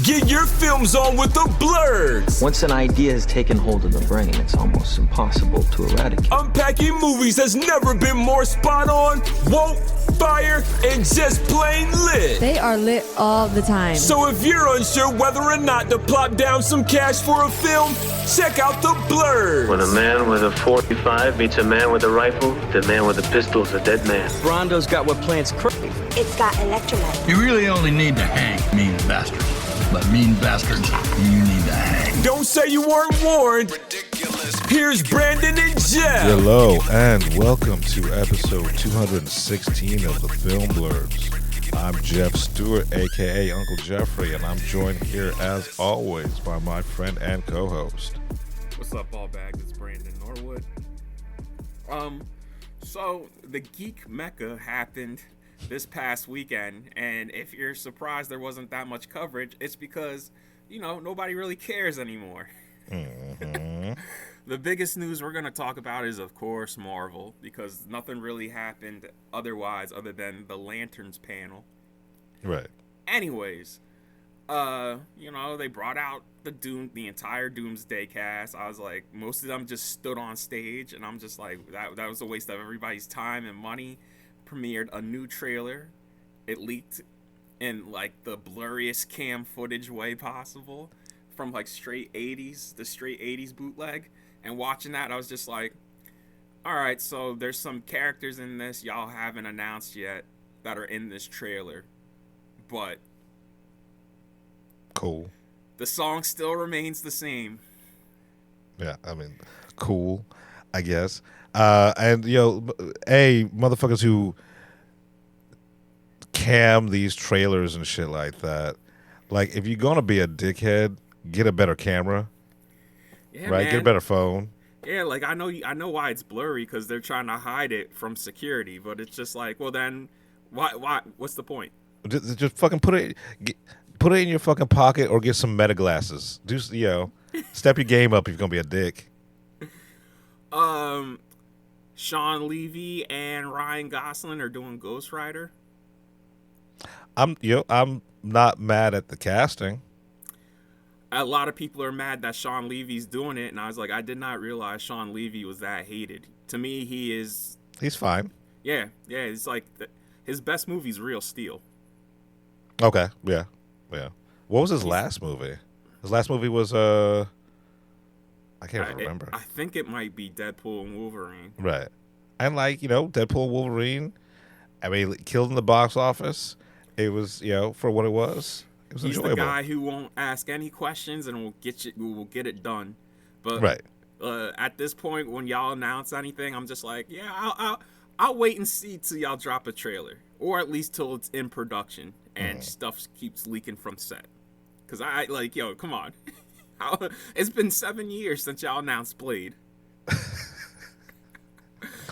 Get your films on with the Blurs. Once an idea has taken hold of the brain, it's almost impossible to eradicate. Unpacking movies has never been more spot on, woke, fire, and just plain lit. They are lit all the time. So if you're unsure whether or not to plop down some cash for a film, check out the Blurs. When a man with a 45 meets a man with a rifle, the man with a pistol is a dead man. Brondo's got what plants crave. It's got electrolyte. You really only need to hang mean bastards. But mean bastards, you need to hang. Don't say you weren't warned. Here's Brandon and Jeff. Hello, and welcome to episode 216 of the Film Blurs. I'm Jeff Stewart, a.k.a. Uncle Jeffrey, and I'm joined here, as always, by my friend and co-host. What's up, ball bags? It's Brandon Norwood. So the Geek Mecca happened this past weekend, and if you're surprised there wasn't that much coverage, it's because, nobody really cares anymore. Mm-hmm. The biggest news we're going to talk about is, of course, Marvel, because nothing really happened otherwise other than the Lanterns panel. Right. Anyways, they brought out the entire Doomsday cast. I was like, most of them just stood on stage, and I'm just like, that was a waste of everybody's time and money. Premiered a new trailer. It leaked in like the blurriest cam footage way possible from like straight 80s bootleg. And watching that, I was just like, all right, so there's some characters in this y'all haven't announced yet that are in this trailer, but Cool. The song still remains the same. Yeah, I mean, cool, I guess. And motherfuckers who cam these trailers and shit like that, like, if you're gonna be a dickhead, get a better camera. Yeah, right, man. Get a better phone. Yeah, like I know why it's blurry, because they're trying to hide it from security. But it's just like, well, then why? What's the point? Just fucking put it in your fucking pocket, or get some meta glasses. Step your game up if you're gonna be a dick. Sean Levy and Ryan Gosling are doing Ghost Rider. I'm not mad at the casting. A lot of people are mad that Sean Levy's doing it, and I was like, I did not realize Sean Levy was that hated. To me, he's fine. Yeah, it's like his best movie's Real Steel. Okay, yeah. What was his last movie? His last movie was I can't remember. I think it might be Deadpool and Wolverine. Right, and Deadpool and Wolverine, I mean, killed in the box office. It was for what it was. It was He's enjoyable. The guy who won't ask any questions and will get it done. But right. At this point, when y'all announce anything, I'm just like, yeah, I'll wait and see till y'all drop a trailer, or at least till it's in production and stuff keeps leaking from set. Because come on. It's been 7 years since y'all announced Blade.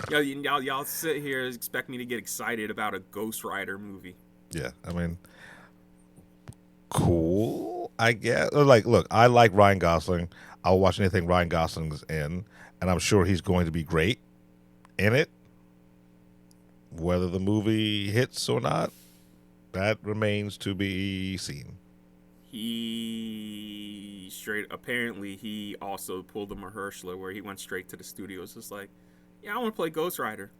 Y'all sit here and expect me to get excited about a Ghost Rider movie. Yeah, I mean, cool, I guess. Look, I like Ryan Gosling. I'll watch anything Ryan Gosling's in, and I'm sure he's going to be great in it. Whether the movie hits or not, that remains to be seen. Apparently he also pulled a Mahershala where he went straight to the studios. Just like, yeah, I want to play Ghost Rider.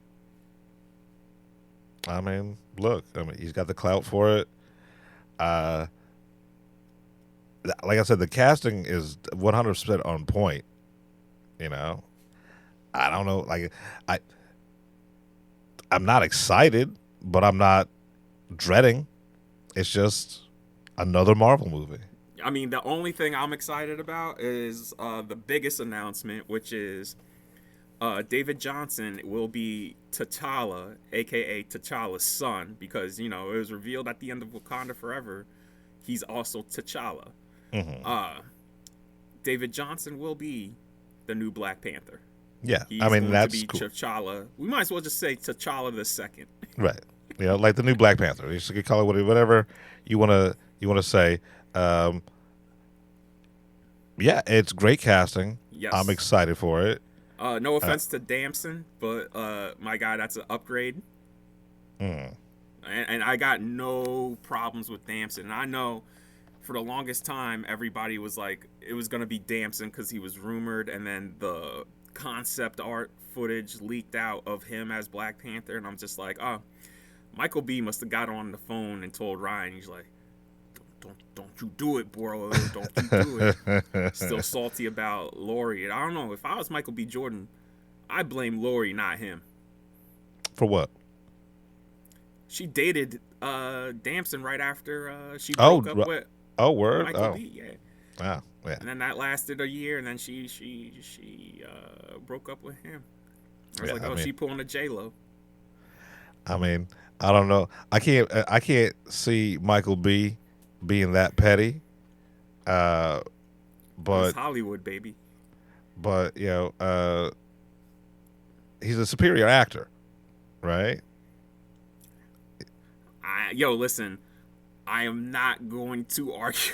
I mean, look, he's got the clout for it. Like I said, the casting is 100% on point. I don't know. I'm not excited, but I'm not dreading. It's just another Marvel movie. I mean, the only thing I'm excited about is the biggest announcement, which is David Johnson will be T'Challa, a.k.a. T'Challa's son, because, it was revealed at the end of Wakanda Forever, he's also T'Challa. Mm-hmm. David Johnson will be the new Black Panther. Yeah, He's that's going to be cool. T'Challa. We might as well just say T'Challa the second. Right. Like the new Black Panther. You should call it whatever you want to say. Yeah, it's great casting. Yes. I'm excited for it. No offense to Damson, but my guy, that's an upgrade. And I got no problems with Damson. And I know for the longest time, everybody was like, it was gonna be Damson because he was rumored, and then the concept art footage leaked out of him as Black Panther, and I'm just like, oh, Michael B must have got on the phone and told Ryan, he's like, don't you do it, bro, don't you do it. Still salty about Laurie. And I don't know, if I was Michael B. Jordan, I blame Laurie, not him. For what? She dated Damson right after she broke up with word? Michael B. Yeah. Wow. Yeah. And then that lasted a year, and then she broke up with him. I was she pulling a J-Lo. I mean, I don't know. I can't see Michael B being that petty. But it's Hollywood, baby. But he's a superior actor, right? Listen, I am not going to argue.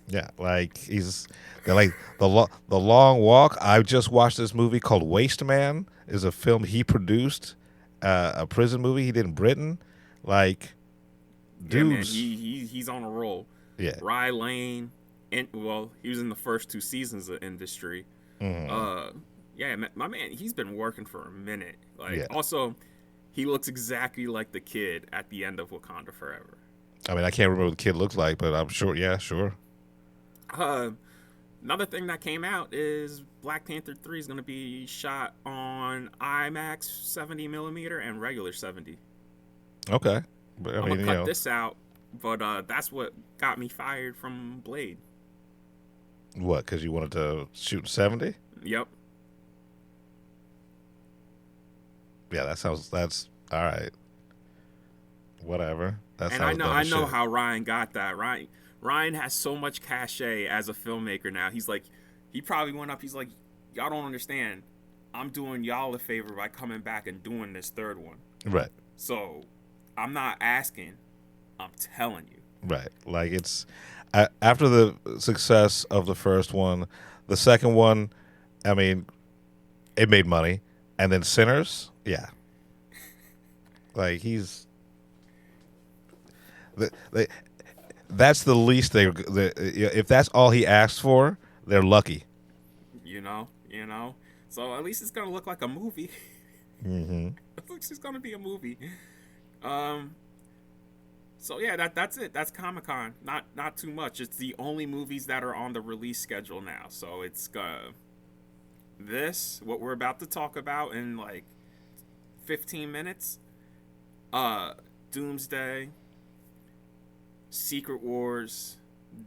Yeah, like the Long Walk. I just watched this movie called Waste Man. Is a film he produced, a prison movie he did in Britain. Like, dudes, he's on a roll. Yeah, Rye Lane, he was in the first 2 seasons of Industry. Mm-hmm. My man, he's been working for a minute. Also, he looks exactly like the kid at the end of Wakanda Forever. I mean, I can't remember what the kid looks like, but I'm sure. Yeah, sure. Another thing that came out is Black Panther 3 is going to be shot on IMAX 70 millimeter and regular 70. Okay, but I'm gonna cut this out, but that's what got me fired from Blade. What? Because you wanted to shoot 70? Yep. Yeah, that's all right. Whatever. And I know how Ryan got that. Ryan has so much cachet as a filmmaker now. He's like, he probably went up. He's like, y'all don't understand. I'm doing y'all a favor by coming back and doing this third one. Right. So, I'm not asking. I'm telling you. Right. Like, it's after the success of the first one, the second one, I mean, it made money, and then Sinners, yeah. Like, that's the least if that's all he asked for, they're lucky. You know. So at least it's gonna look like a movie. Mm-hmm. It looks it's gonna be a movie. So yeah, that's it. That's Comic-Con. Not too much. It's the only movies that are on the release schedule now. So it's what we're about to talk about in like 15 minutes. Doomsday, Secret Wars,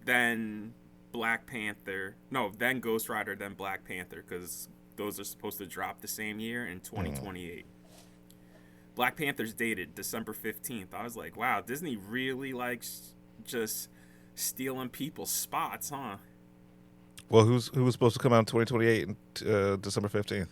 then Black Panther. No, then Ghost Rider, then Black Panther, because those are supposed to drop the same year in 2028. Black Panther's dated December 15th. I was like, wow, Disney really likes just stealing people's spots, huh? Well, who was supposed to come out in 2028 and December 15th?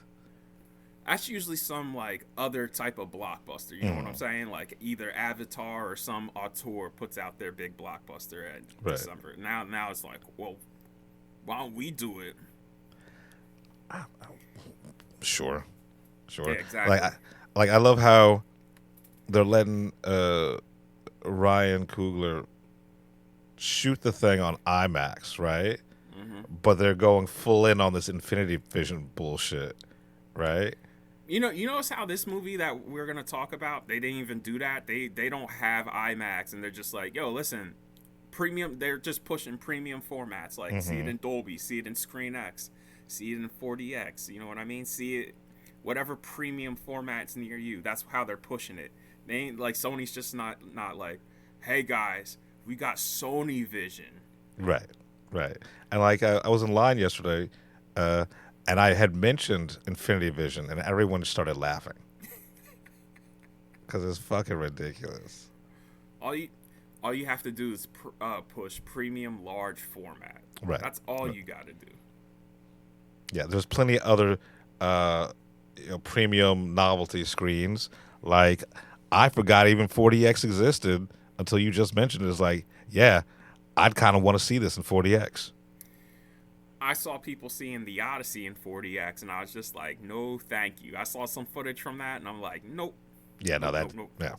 That's usually some like other type of blockbuster. You know what I'm saying? Like either Avatar or some auteur puts out their big blockbuster at December. Now it's like, well, why don't we do it? Sure. Yeah, exactly. I love how they're letting Ryan Coogler shoot the thing on IMAX, right? Mm-hmm. But they're going full in on this Infinity Vision bullshit, right? You know how this movie that we're gonna talk about, they didn't even do that. They don't have IMAX, and they're just like, yo, listen, premium. They're just pushing premium formats, like see it in Dolby, see it in Screen X, see it in 4DX. You know what I mean? See it, whatever premium formats near you. That's how they're pushing it. They ain't like Sony's just not like, hey guys, we got Sony Vision. Right. And like I was in line yesterday. And I had mentioned Infinity Vision, and everyone started laughing because it's fucking ridiculous. All you have to do is push premium large format. Right. That's all you got to do. Yeah, there's plenty of other premium novelty screens. Like, I forgot even 4DX existed until you just mentioned it. It's like, yeah, I'd kind of want to see this in 4DX. I saw people seeing The Odyssey in 4DX, and I was just like, no, thank you. I saw some footage from that, and I'm like, nope. Yeah, nope. Yeah.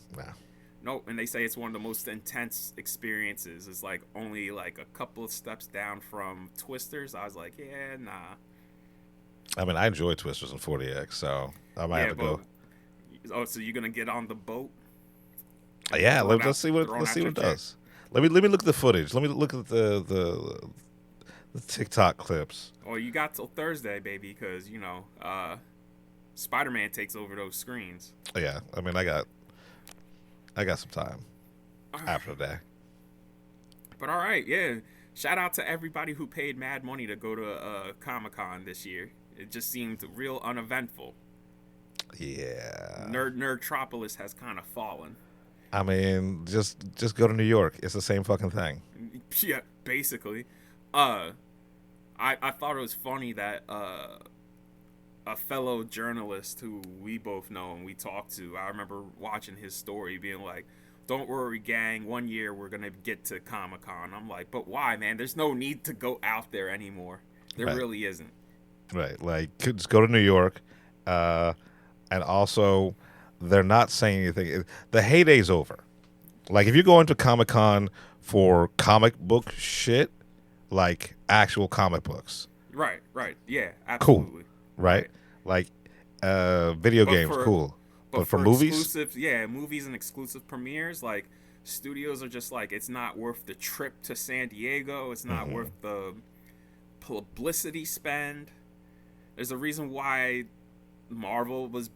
Nope, and they say it's one of the most intense experiences. It's like only like a couple of steps down from Twisters. I was like, yeah, nah. I mean, I enjoy Twisters and 40X, so I might have to go. Oh, so you're gonna get on the boat? Yeah, let's see what it does. Let me look at the footage. Let me look at the TikTok clips. Oh, you got till Thursday, baby, because Spider-Man takes over those screens. Yeah, I mean, I got some time after that. But all right, yeah. Shout out to everybody who paid mad money to go to Comic-Con this year. It just seemed real uneventful. Yeah. Nerdtropolis has kind of fallen. I mean, just go to New York. It's the same fucking thing. Yeah, basically. I thought it was funny that a fellow journalist who we both know and we talked to, I remember watching his story being like, don't worry, gang, 1 year we're going to get to Comic-Con. I'm like, but why, man? There's no need to go out there anymore. There really isn't. Right. Like, just go to New York. And also, they're not saying anything. The heyday's over. Like, if you're going to Comic-Con for comic book shit, like actual comic books. Right. Yeah, absolutely. Cool. Right? Like, video games, cool. But for movies? Movies and exclusive premieres, like, studios are just like, it's not worth the trip to San Diego. It's not worth the publicity spend. There's a reason why Marvel was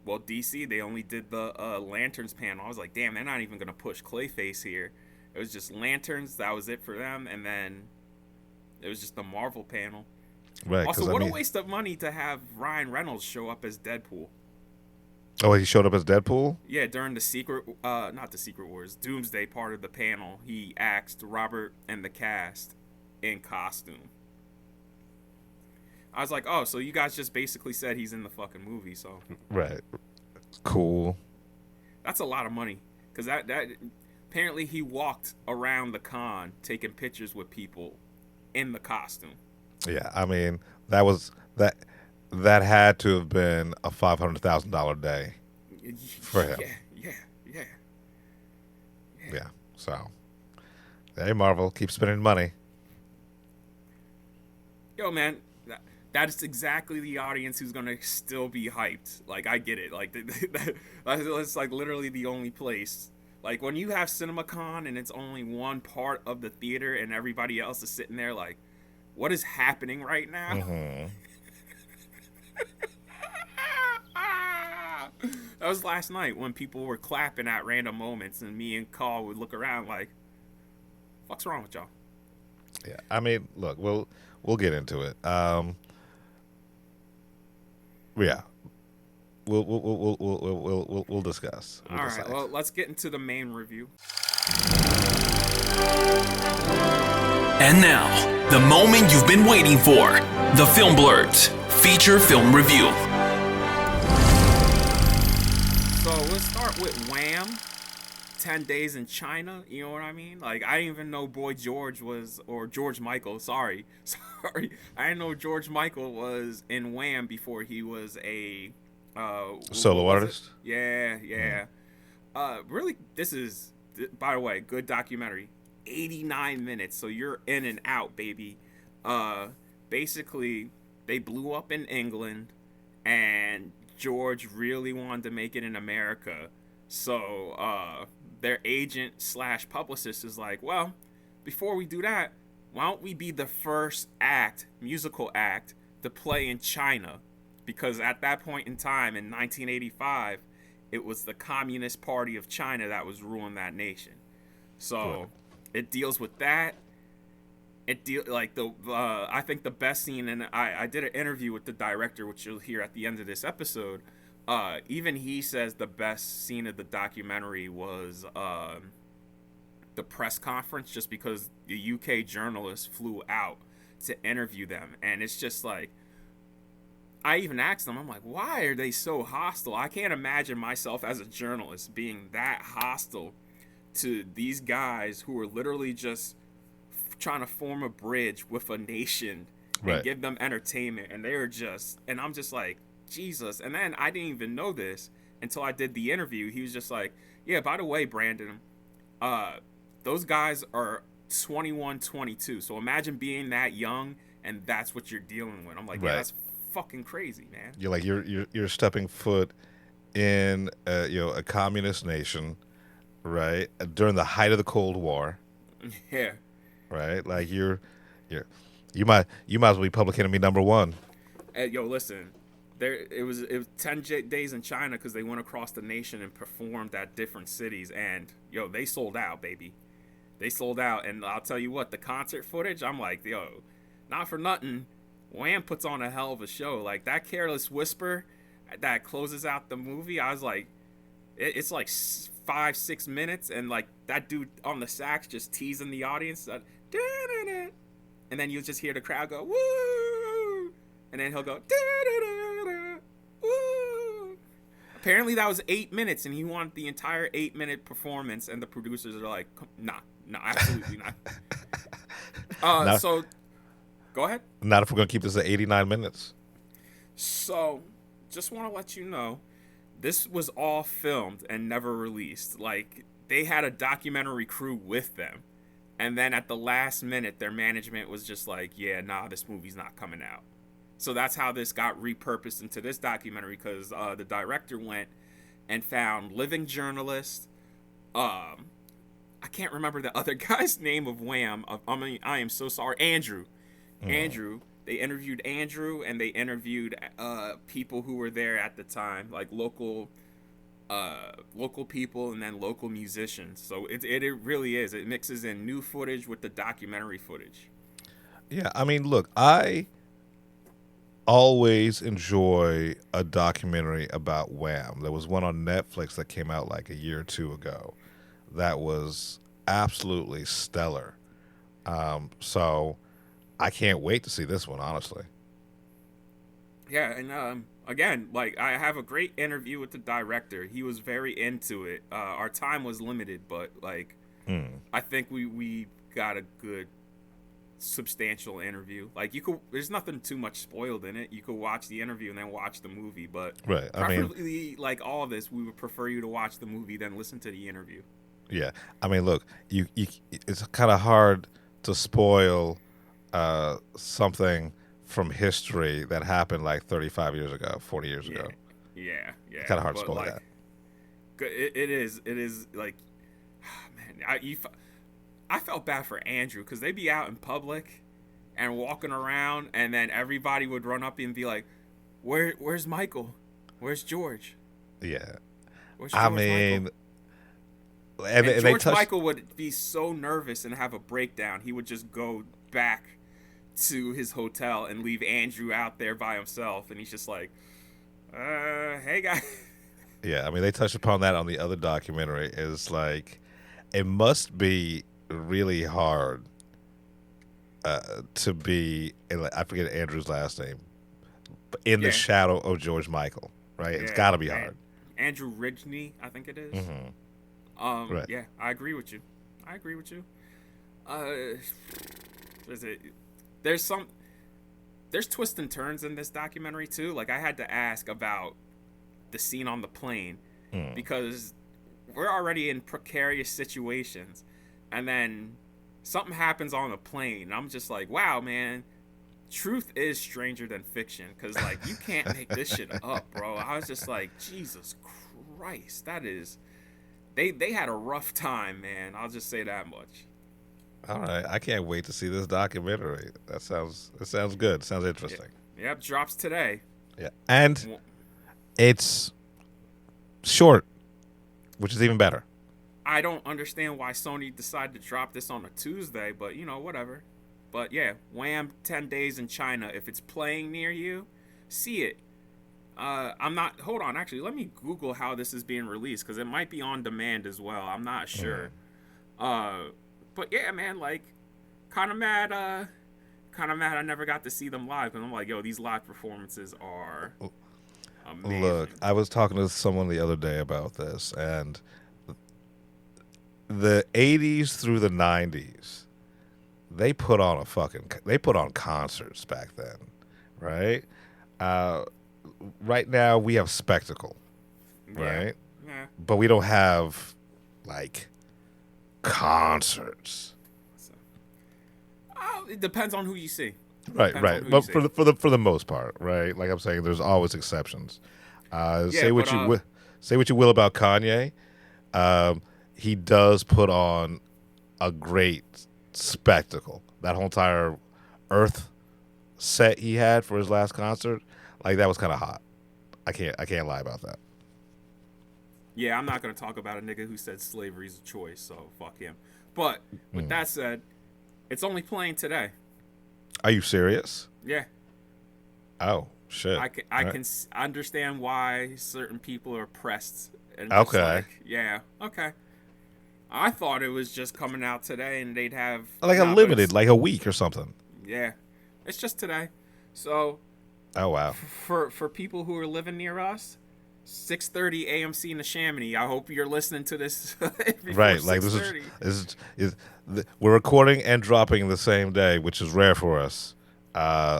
DC, they only did the Lanterns panel. I was like, damn, they're not even going to push Clayface here. It was just Lanterns. That was it for them. And then it was just the Marvel panel. Right. Also, a waste of money to have Ryan Reynolds show up as Deadpool. Oh, he showed up as Deadpool? Yeah, during the not the Secret Wars, Doomsday part of the panel, he asked Robert and the cast in costume. I was like, oh, so you guys just basically said he's in the fucking movie, so. Right. Cool. That's a lot of money. Because that apparently he walked around the con taking pictures with people in the costume. Yeah, I mean, that had to have been a $500,000 day for him. Yeah. So, hey, Marvel, keep spending money. Yo, man, that is exactly the audience who's gonna still be hyped. Like, I get it. Like, that's like literally the only place. Like, when you have CinemaCon and it's only one part of the theater and everybody else is sitting there like, what is happening right now? Mm-hmm. That was last night when people were clapping at random moments and me and Carl would look around like, what's wrong with y'all? Yeah, I mean, look, we'll get into it. Yeah, we'll discuss. All right, well, let's get into the main review. And now, the moment you've been waiting for, the Film Blurts feature film review. So let's start with WHAM, 10 Days in China, you know what I mean? Like, I didn't even know George Michael, sorry. I didn't know George Michael was in WHAM before he was a... solo artist? Yeah. Really, this is, by the way, good documentary. 89 minutes, so you're in and out, baby. Basically, they blew up in England, and George really wanted to make it in America. So, their agent / publicist is like, well, before we do that, why don't we be the first musical act, to play in China? Because at that point in time, in 1985, it was the Communist Party of China that was ruling that nation. So it deals with that. I think the best scene, and I did an interview with the director, which you'll hear at the end of this episode. Even he says the best scene of the documentary was the press conference, just because the UK journalists flew out to interview them, and it's just like, I even asked them, I'm like, why are they so hostile? I can't imagine myself as a journalist being that hostile to these guys who are literally just trying to form a bridge with a nation and give them entertainment. And and I'm just like, Jesus. And then I didn't even know this until I did the interview. He was just like, Yeah, by the way, Brandon, those guys are 21, 22. So imagine being that young and that's what you're dealing with. I'm like, yeah, Right. that's fucking crazy, man. You're like you're stepping foot in a communist nation, right? During the height of the Cold War, Yeah. right? Like you might as well be Public Enemy number one. Hey, yo, listen. It was 10 days in China because they went across the nation and performed at different cities, and yo, they sold out, baby. They sold out, and I'll tell you what, the concert footage, I'm like, yo, not for nothing, Wham puts on a hell of a show. Like that Careless Whisper that closes out the movie, I was like, it's like 5-6 minutes, and like that dude on the sax just teasing the audience, and then you just hear the crowd go woo, and then he'll go woo. Apparently that was 8 minutes, and he wanted the entire 8-minute performance, and the producers are like, nah, absolutely not. So go ahead. Not if we're gonna keep this at 89 minutes. So just want to let you know, this was all filmed and never released. Like, they had a documentary crew with them, and then at the last minute, their management was just like, yeah, nah, this movie's not coming out. So that's how this got repurposed into this documentary, because the director went and found living journalists. I can't remember the other guy's name of Wham. I am so sorry. Andrew. Andrew. They interviewed Andrew, and they interviewed people who were there at the time, like local people and then local musicians. So it really is. It mixes in new footage with the documentary footage. Yeah, I mean, look, I always enjoy a documentary about Wham. There was one on Netflix that came out like a year or two ago that was absolutely stellar. So I can't wait to see this one, honestly. Yeah, and again, like, I have a great interview with the director. He was very into it. Our time was limited, but like, I think we got a good, substantial interview. Like, there's nothing too much spoiled in it. You could watch the interview and then watch the movie, but right. preferably, like all of this, we would prefer you to watch the movie than listen to the interview. Yeah, I mean, look, you it's kind of hard to spoil something from history that happened like 35 years ago, 40 years ago. Yeah. It's kind of hard to spoil like, that. It is like, man, I felt bad for Andrew, because they'd be out in public and walking around, and then everybody would run up and be like, where's Michael? Where's George? Yeah. Where's George Michael? And George Michael would be so nervous and have a breakdown. He would just go back to his hotel and leave Andrew out there by himself, and he's just like, hey guys. Yeah, I mean, they touched upon that on the other documentary. It's like, it must be really hard to be, I forget Andrew's last name, in the shadow of George Michael, right? It's got to be hard. Andrew Ridgely, I think it is. Mm-hmm. Right. Yeah, I agree with you. There's twists and turns in this documentary too. Like, I had to ask about the scene on the plane, because we're already in precarious situations, and then something happens on the plane, and I'm just like, wow, man, truth is stranger than fiction, because like, you can't make this shit up, bro. I was just like, Jesus Christ, that is. They had a rough time, man. I'll just say that much. All right, I can't wait to see this documentary. It sounds good. It sounds interesting. Yep, drops today. Yeah, and it's short, which is even better. I don't understand why Sony decided to drop this on a Tuesday, but whatever. But yeah, Wham! 10 Days in China. If it's playing near you, see it. I'm not. Hold on, actually, let me Google how this is being released, because it might be on demand as well. I'm not sure. But yeah, man, like, kind of mad. I never got to see them live, and I'm like, yo, these live performances are amazing. Look, I was talking to someone the other day about this, and the 80s through the 90s, they put on concerts back then, right? Right now we have spectacle, right? Yeah. but we don't have like concerts. It depends on who you see. Right, right. But for the most part, right? Like I'm saying, there's always exceptions. Say what you will about Kanye. He does put on a great spectacle. That whole entire Earth set he had for his last concert, like that was kind of hot. I can't lie about that. Yeah, I'm not gonna talk about a nigga who said slavery is a choice, so fuck him. But with that said, it's only playing today. Are you serious? Yeah. Oh shit! I can understand why certain people are pressed. And Okay. Okay. I thought it was just coming out today, and they'd have Like a limited, like a week or something. Yeah, it's just today. So. Oh wow. For people who are living near us, 6:30 AMC in the Chamonix. I hope you're listening to this. Right, like this is we're recording and dropping the same day, which is rare for us.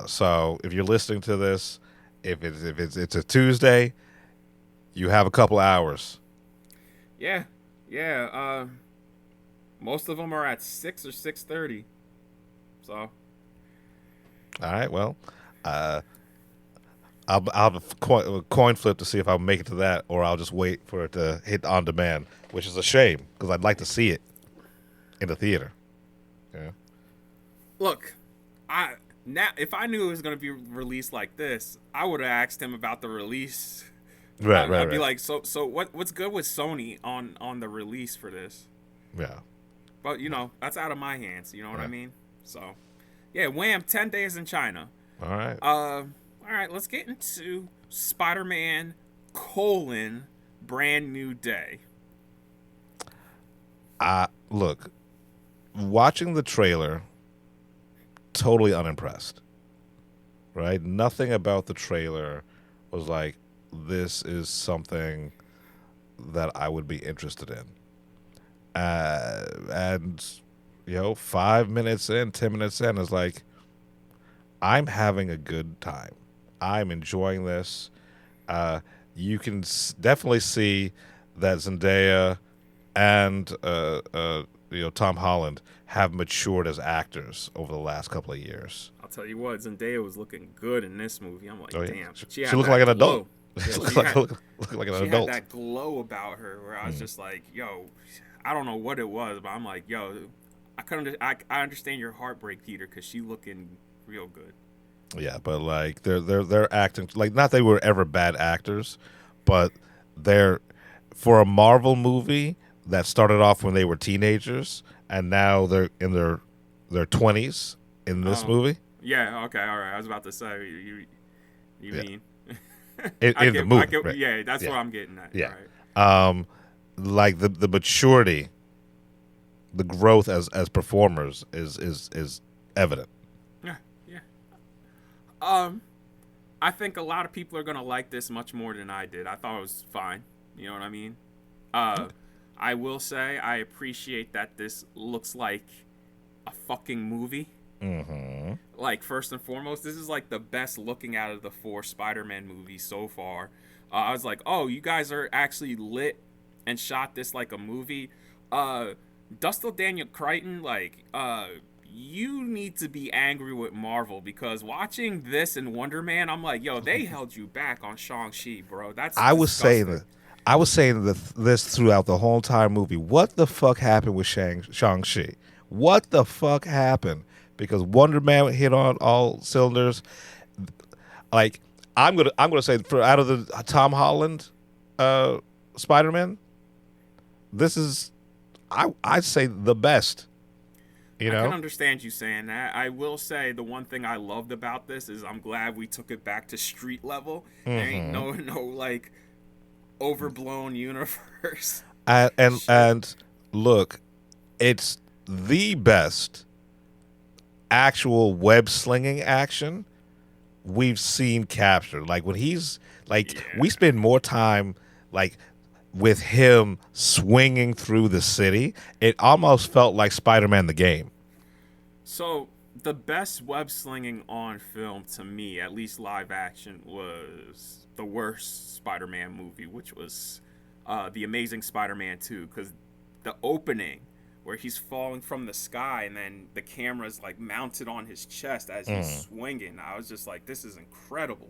So if you're listening to this, if it's a Tuesday, you have a couple hours. Yeah. Most of them are at 6 or 6:30. So. All right. Well, I'll have a coin flip to see if I'll make it to that, or I'll just wait for it to hit on demand, which is a shame because I'd like to see it in the theater. Yeah. Look, if I knew it was going to be released like this, I would have asked him about the release. I'd be like, so what's good with Sony on the release for this? Yeah. But that's out of my hands. You know what I mean? So, yeah, WHAM 10 days in China. All right. All right, let's get into Spider-Man : Brand New Day. Look, watching the trailer, totally unimpressed. Right? Nothing about the trailer was like, this is something that I would be interested in. And 5 minutes in, 10 minutes in, is like, I'm having a good time. I'm enjoying this. You can definitely see that Zendaya and Tom Holland have matured as actors over the last couple of years. I'll tell you what, Zendaya was looking good in this movie. I'm like, damn. She looked like an adult. She looked like an adult. She had that glow about her where I was just like, yo, I don't know what it was, but I'm like, yo, I understand your heartbreak, Peter, because she looking real good. Yeah, but like they're acting like, not they were ever bad actors, but they're, for a Marvel movie that started off when they were teenagers and now they're in their 20s in this movie. Yeah, okay, all right. I was about to say you mean in the movie. Right? Yeah, that's what I'm getting at. Yeah. Right. Like the maturity, the growth as performers is evident. I think a lot of people are gonna like this much more than I did. I thought it was fine. You know what I mean? I will say I appreciate that this looks like a fucking movie. Mm-hmm. Like, first and foremost, this is like the best looking out of the 4 Spider-Man movies so far. I was like, oh, you guys are actually lit and shot this like a movie. Dustin Daniel Crichton, like, you need to be angry with Marvel, because watching this and Wonder Man, I'm like, yo, they held you back on Shang-Chi, bro. That's I was disgusting. saying this throughout the whole entire movie. What the fuck happened with Shang-Chi? What the fuck happened? Because Wonder Man hit on all cylinders. Like, I'm gonna say, for out of the Tom Holland Spider-Man, this is, I'd say, the best. I can understand you saying that. I will say the one thing I loved about this is I'm glad we took it back to street level. Mm-hmm. There ain't no like overblown universe. And look, it's the best actual web slinging action we've seen captured. Like, when he's like, we spend more time like with him swinging through the city. It almost felt like Spider-Man the game. So the best web slinging on film, to me, at least live action, was the worst Spider-Man movie, which was The Amazing Spider-Man 2, because the opening where he's falling from the sky and then the camera's like mounted on his chest as he's swinging. I was just like, this is incredible.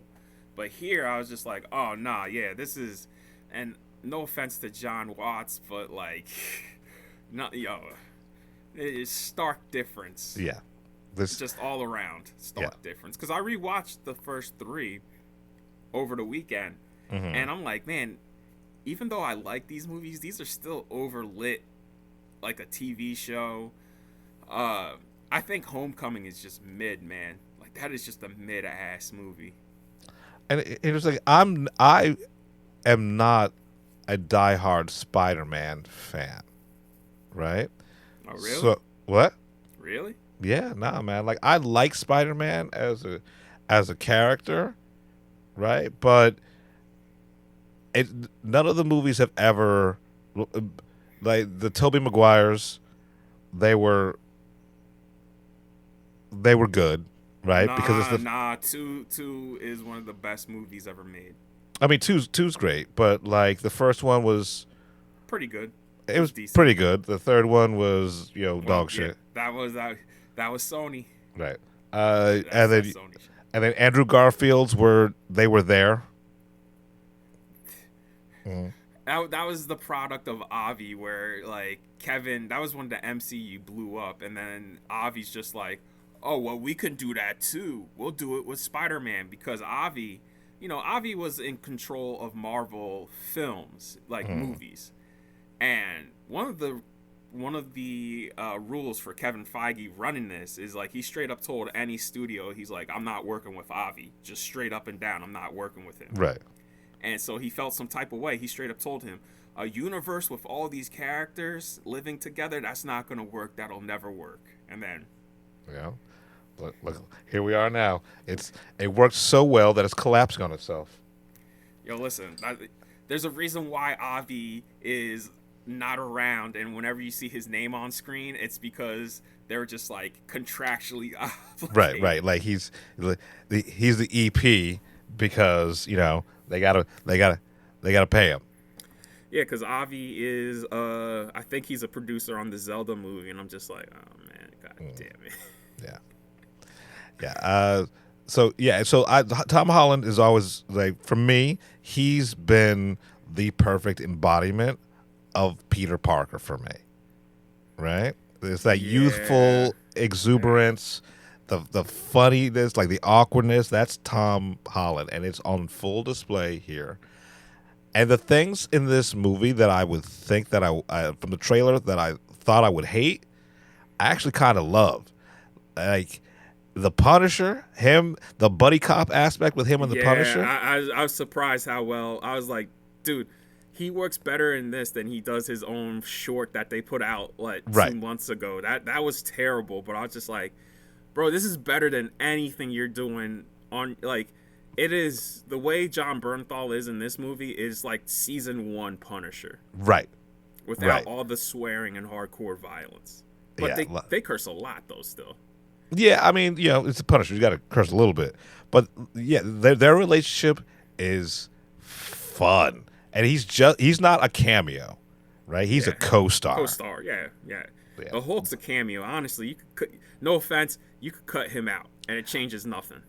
But here I was just like, oh, nah, yeah, this is, and no offense to John Watts, but like, not, it is stark difference. Yeah. Just all around stark difference. Because I rewatched the first 3 over the weekend, and I'm like, man, even though I like these movies, these are still overlit like a TV show. I think Homecoming is just mid, man. Like, that is just a mid-ass movie. And it was like, I am not a diehard Spider-Man fan, right? Oh, really? So what? Really? Yeah, nah, man. Like, I like Spider-Man as a character, right? But none of the movies have ever, like the Tobey Maguires, they were good, right? Nah, because it's two is one of the best movies ever made. I mean, two's great, but like the first one was pretty good. It was decent. pretty good. The third one was dog shit. That was Sony. Right. That's and then Andrew Garfield's were there. That was the product of Avi, where like Kevin, that was when the MCU blew up, and then Avi's just like, oh well, we can do that too. We'll do it with Spider-Man, because Avi was in control of Marvel films, like movies, and one of the rules for Kevin Feige running this is like, he straight up told any studio, he's like, I'm not working with Avi, just straight up and down, I'm not working with him. Right. And so he felt some type of way. He straight up told him, a universe with all these characters living together, that's not going to work. That'll never work. And then, look, here we are now. It worked so well that it's collapsing on itself. Yo, listen, there's a reason why Avi is not around, and whenever you see his name on screen, it's because they're just like contractually obligated. Right. Like he's the EP because they gotta pay him. Yeah, because Avi is I think he's a producer on the Zelda movie, and I'm just like, oh man, god damn it. Yeah. So Tom Holland is always like, for me, he's been the perfect embodiment of Peter Parker for me. Right? It's that youthful exuberance, the funniness, like the awkwardness. That's Tom Holland, and it's on full display here. And the things in this movie that I would think that I from the trailer that I thought I would hate, I actually kind of love. Like the Punisher, the buddy cop aspect with him and the Punisher. I was surprised how well. I was like, dude, he works better in this than he does his own short that they put out 2 months ago. That was terrible, but I was just like, bro, this is better than anything you're doing on, like, it is, the way John Bernthal is in this movie is like season 1 Punisher. Right. Without all the swearing and hardcore violence. But they curse a lot though still. Yeah, I mean, it's a Punisher. You got to curse a little bit. But yeah, their relationship is fun. And he's not a cameo, right? He's a co-star. Co-star, yeah. The Hulk's a cameo. Honestly, no offense, you could cut him out, and it changes nothing.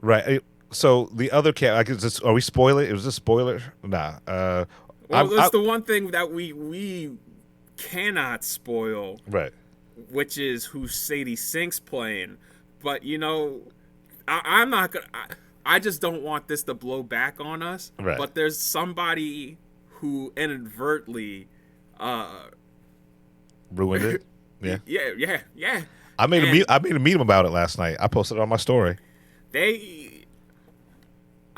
Right. So the other are we spoiling? It was a spoiler? Nah. Well, that's the one thing that we cannot spoil. Right. Which is who Sadie Sink's playing. But I'm not gonna. I just don't want this to blow back on us. Right. But there's somebody who inadvertently ruined it. Yeah. Yeah. I made a meme about it last night. I posted it on my story.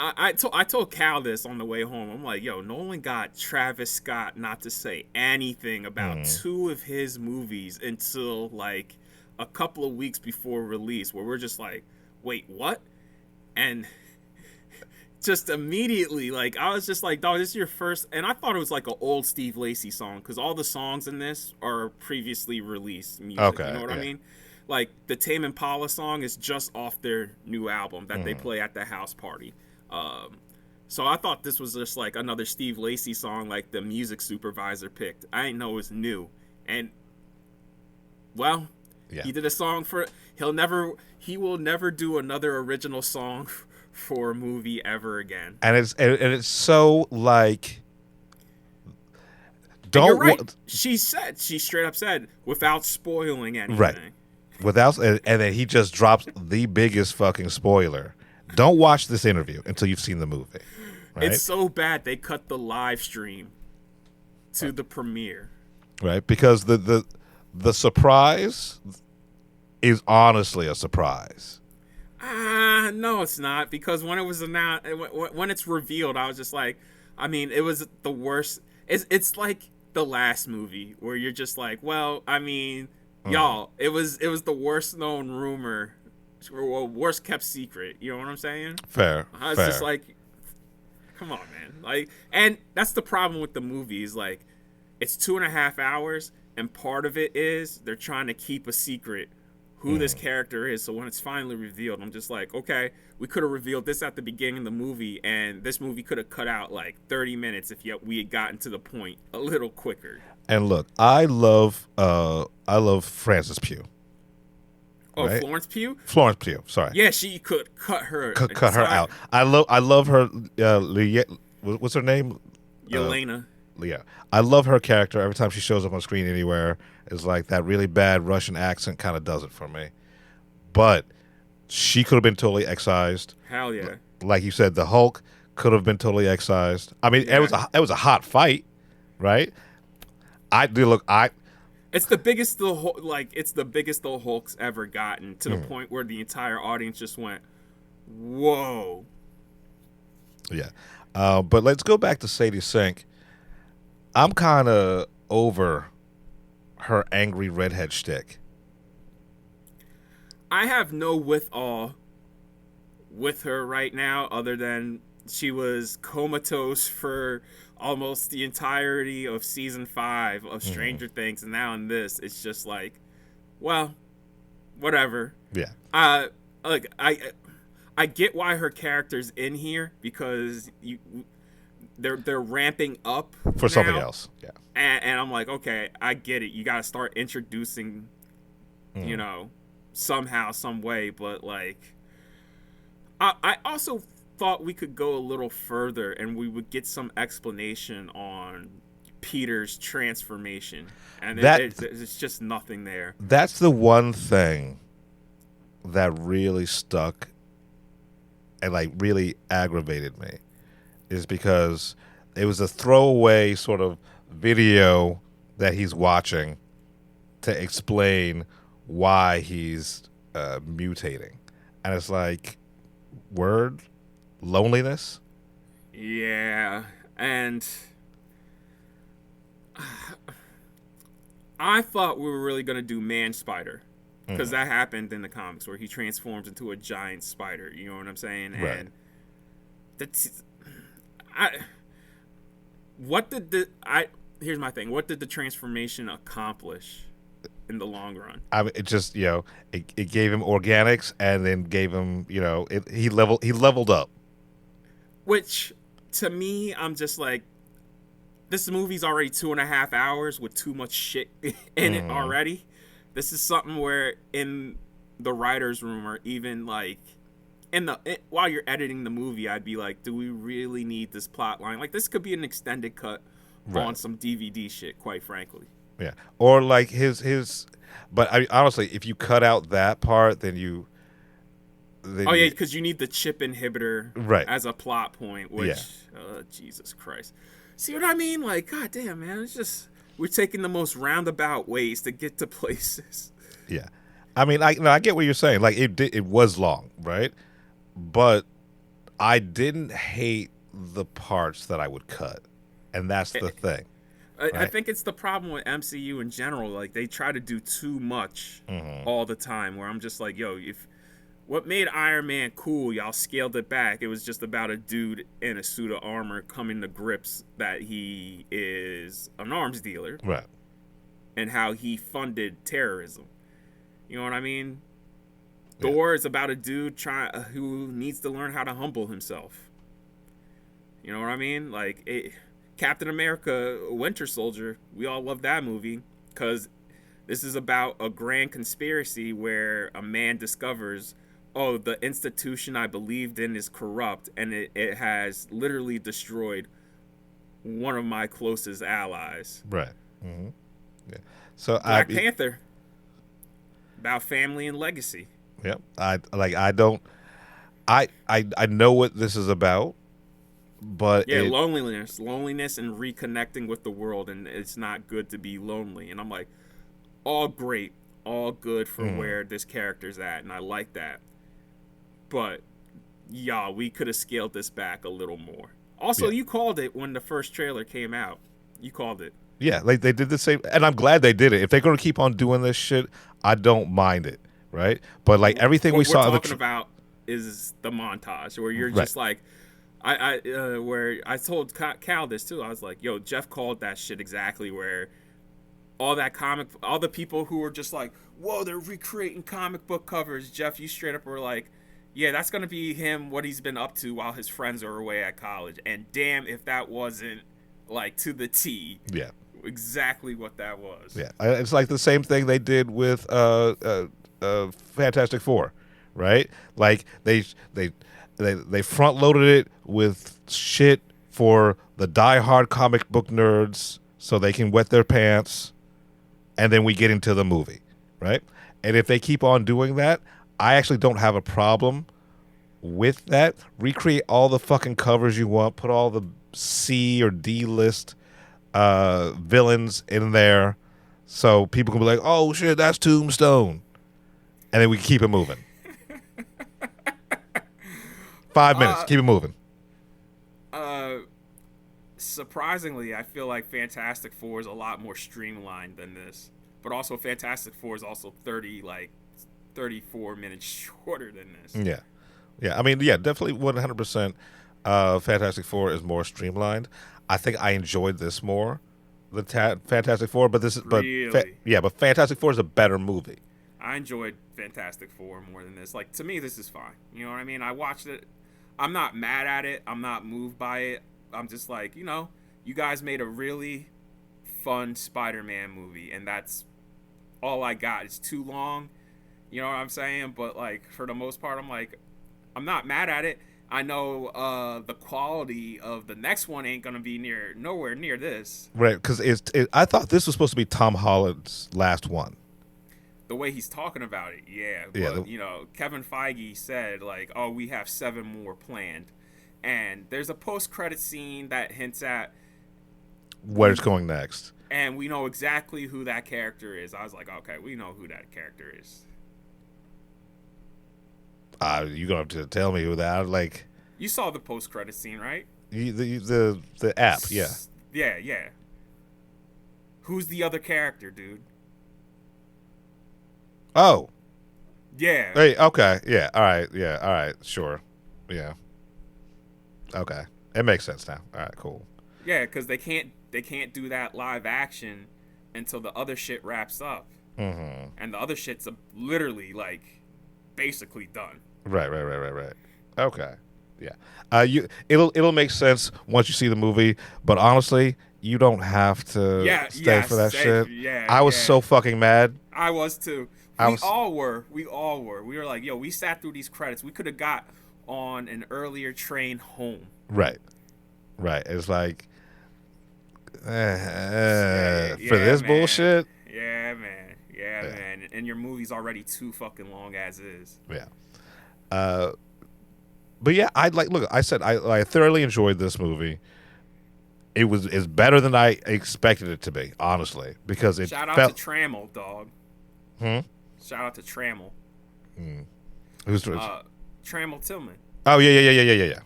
I told Cal this on the way home. I'm like, yo, Nolan got Travis Scott not to say anything about 2 of his movies until like a couple of weeks before release, where we're just like, wait, what? And just immediately, like, I was just like, dog, this is your first. And I thought it was like an old Steve Lacy song, because all the songs in this are previously released music. Okay, you know what I mean? Like, the Tame Impala song is just off their new album that they play at the house party. So I thought this was just like another Steve Lacy song, like the music supervisor picked. I didn't know it was new, and well, he did a song for. He will never do another original song for a movie ever again. And it's so like. Don't. You're right. She straight up said without spoiling anything. Right. And then he just drops the biggest fucking spoiler. Don't watch this interview until you've seen the movie. Right? It's so bad they cut the live stream to the premiere. Right, because the surprise is honestly a surprise. No, it's not, because when it was announced, when it's revealed, I was just like, I mean, it was the worst. It's like the last movie where you're just like, well, I mean, y'all, it was the worst known rumor, or worst kept secret. You know what I'm saying? Fair. I was just like, come on, man. Like, and that's the problem with the movie is like, it's 2.5 hours, and part of it is they're trying to keep a secret who this character is. So when it's finally revealed, I'm just like, okay, we could have revealed this at the beginning of the movie, and this movie could have cut out like 30 minutes if we had gotten to the point a little quicker. And look, I love Frances Pugh. Oh, right? Florence Pugh? Florence Pugh, sorry. Yeah, she could cut her. Cut her out. I love her. What's her name? Yelena. Yeah, I love her character. Every time she shows up on screen anywhere, it's like that really bad Russian accent kind of does it for me. But she could have been totally excised. Hell yeah! Like you said, the Hulk could have been totally excised. I mean, it was a hot fight, right? It's the biggest the Hulk's ever gotten, to the point where the entire audience just went, "Whoa!" Yeah, but let's go back to Sadie Sink. I'm kind of over her angry redhead shtick. I have no withal with her right now, other than she was comatose for almost the entirety of season 5 of Stranger Things, and now in this, it's just like, well, whatever. Yeah. Like I get why her character's in here, because they're ramping up for something else. Yeah. And I'm like, okay, I get it. You got to start introducing, you know, somehow, some way. But like, I also thought we could go a little further and we would get some explanation on Peter's transformation. And it's just nothing there. That's the one thing that really stuck and like really aggravated me, is because it was a throwaway sort of video that he's watching to explain why he's mutating. And it's like, word? Loneliness? Yeah. And I thought we were really going to do Man Spider, because that happened in the comics where he transforms into a giant spider. You know what I'm saying? Right. And here's my thing. What did the transformation accomplish in the long run? I mean, it just, it gave him organics, and then gave him, he leveled up. Which, to me, I'm just like, this movie's already 2.5 hours with too much shit in it already. This is something where in the writer's room, or even like while you're editing the movie, I'd be like, do we really need this plot line? Like, this could be an extended cut on some DVD shit, quite frankly. Yeah. Or like his but honestly, if you cut out that part, then because you need the chip inhibitor as a plot point, which Jesus Christ. See what I mean? Like, goddamn, man, it's just, we're taking the most roundabout ways to get to places. Yeah. I mean, I get what you're saying. Like, it was long, right? But I didn't hate the parts that I would cut. And that's the thing. I think it's the problem with MCU in general. Like, they try to do too much all the time, where I'm just like, yo, what made Iron Man cool, y'all scaled it back. It was just about a dude in a suit of armor coming to grips that he is an arms dealer. Right. And how he funded terrorism. You know what I mean? Thor is about a dude who needs to learn how to humble himself. You know what I mean? Like Captain America: Winter Soldier. We all love that movie because this is about a grand conspiracy where a man discovers, oh, the institution I believed in is corrupt, and it has literally destroyed one of my closest allies. Right. Mm-hmm. Yeah. So Black Panther, about family and legacy. Yep. I know what this is about, but yeah, loneliness and reconnecting with the world, and it's not good to be lonely. And I'm like, all great, all good for where this character's at, and I like that. But yeah, we could have scaled this back a little more. Also, you called it when the first trailer came out. You called it. Yeah, like they did the same, and I'm glad they did it. If they're going to keep on doing this shit, I don't mind it, right? But like everything we saw, what we're talking about is the montage where you're just like, where I told Cal this too. I was like, yo, Jeff called that shit exactly where all the people who were just like, whoa, they're recreating comic book covers. Jeff, you straight up were like, yeah, that's going to be him, what he's been up to while his friends are away at college. And damn if that wasn't like to the T. Yeah. Exactly what that was. Yeah. It's like the same thing they did with Fantastic Four, right? Like they front loaded it with shit for the diehard comic book nerds so they can wet their pants, and then we get into the movie, right? And if they keep on doing that, I actually don't have a problem with that. Recreate all the fucking covers you want, put all the C or D list villains in there so people can be like, oh shit, that's Tombstone, and then we can keep it moving. 5 minutes, keep it moving. Surprisingly, I feel like Fantastic Four is a lot more streamlined than this, but also Fantastic Four is also 34 minutes shorter than this. Yeah, I mean, yeah, definitely 100%. Fantastic Four is more streamlined. I think I enjoyed this more than Fantastic Four, but really? But Fantastic Four is a better movie. I enjoyed Fantastic Four more than this. Like, to me, this is fine. You know what I mean? I watched it. I'm not mad at it. I'm not moved by it. I'm just like, you guys made a really fun Spider-Man movie, and that's all I got. It's too long. You know what I'm saying? But, like, for the most part, I'm like, I'm not mad at it. I know the quality of the next one ain't gonna be nowhere near this. Right, because I thought this was supposed to be Tom Holland's last one. The way he's talking about it, yeah. Yeah. But, Kevin Feige said, like, oh, we have 7 more planned. And there's a post-credit scene that hints at where it's going next. And we know exactly who that character is. I was like, okay, we know who that character is. You're gonna have to tell me who that. Like, you saw the post-credit scene, right? The app, yeah. Yeah. Who's the other character, dude? Oh. Yeah. Hey. Okay. Yeah. All right. Yeah. All right. Sure. Yeah. Okay. It makes sense now. All right. Cool. Yeah, because they can't do that live action until the other shit wraps up. Mm-hmm. And the other shit's literally like basically done. Right. Okay. Yeah. It'll make sense once you see the movie, but honestly, you don't have to stay for that shit. Yeah. I was so fucking mad. I was too. We all were. We were like, yo, we sat through these credits. We could have got on an earlier train home. Right. It's like for this man. bullshit. Yeah, man. And your movie's already too fucking long as is. Yeah. But yeah, I said I thoroughly enjoyed this movie. It's better than I expected it to be, honestly, because it Shout out to Trammell, dog. Shout out to Trammell. Who's Trammell Tillman. Oh yeah.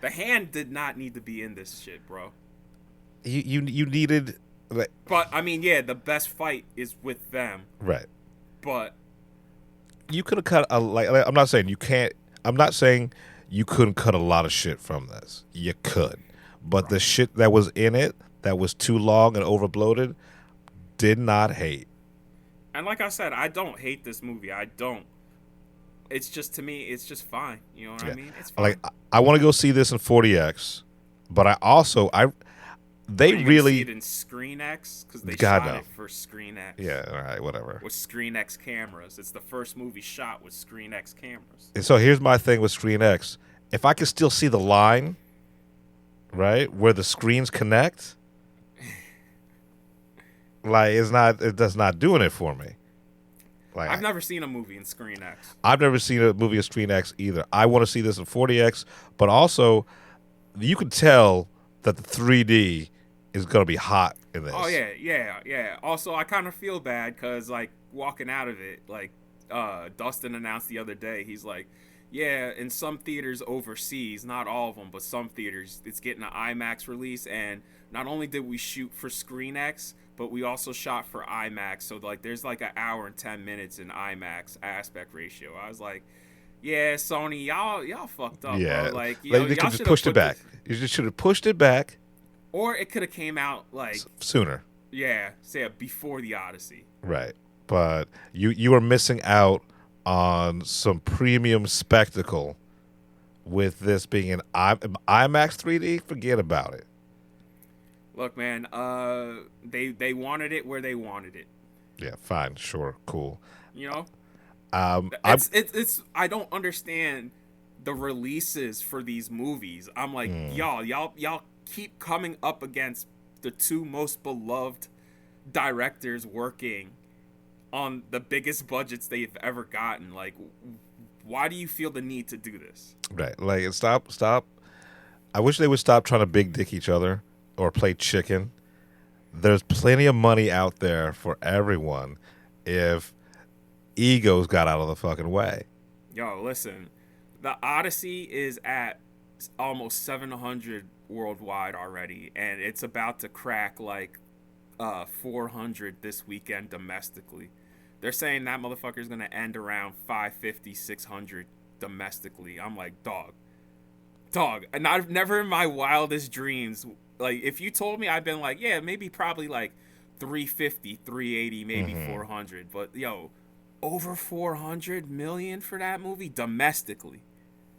The Hand did not need to be in this shit, bro. You needed. But I mean, yeah, the best fight is with them. Right. But you could have cut I'm not saying you can't. I'm not saying you couldn't cut a lot of shit from this. You could, but the shit that was in it that was too long and overbloated, did not hate. And like I said, I don't hate this movie. I don't. it's just, to me, it's just fine. You know what I mean? It's fine. Like I want to go see this in 40X, but I also they Are you gonna really see it in Screen X, because they God, shot no. it for Screen X. Yeah, all right, whatever. With Screen X cameras. It's the first movie shot with Screen X cameras. And so here's my thing with Screen X. If I can still see the line, right, where the screens connect, like it does not doing it for me. Like I've never seen a movie in Screen X. I've never seen a movie in Screen X either. I want to see this in 40X, but also you can tell that the 3D is going to be hot in this. Oh yeah. Also, I kind of feel bad because, like, walking out of it, like, Dustin announced the other day, he's like, yeah, in some theaters overseas, not all of them, but some theaters, it's getting an IMAX release, and not only did we shoot for Screen X, but we also shot for IMAX, so, like, there's, like, an hour and 10 minutes in IMAX aspect ratio. I was like, yeah, Sony, y'all fucked up, Yeah, bro. Like, they y'all could have should've pushed it put back. You just should have pushed it back or it could have came out, like, sooner. yeah, say before the Odyssey. Right. But you are missing out on some premium spectacle with this being an IMAX 3D. Forget about it. Look, man, they wanted it where they wanted it. Yeah, fine, sure, cool. You know? It's I don't understand the releases for these movies. I'm like, y'all keep coming up against the two most beloved directors working on the biggest budgets they've ever gotten. Like, why do you feel the need to do this? right. Like, stop. I wish they would stop trying to big dick each other or play chicken. There's plenty of money out there for everyone if egos got out of the fucking way. Yo, listen, the Odyssey is at almost 700 worldwide already, and it's about to crack like 400 this weekend domestically. They're saying that motherfucker's gonna end around 550, 600 domestically. I'm like, dog, and I've never in my wildest dreams, like, if you told me, I'd been like, yeah, maybe probably like 350, 380, maybe 400, but yo, over 400 million for that movie domestically.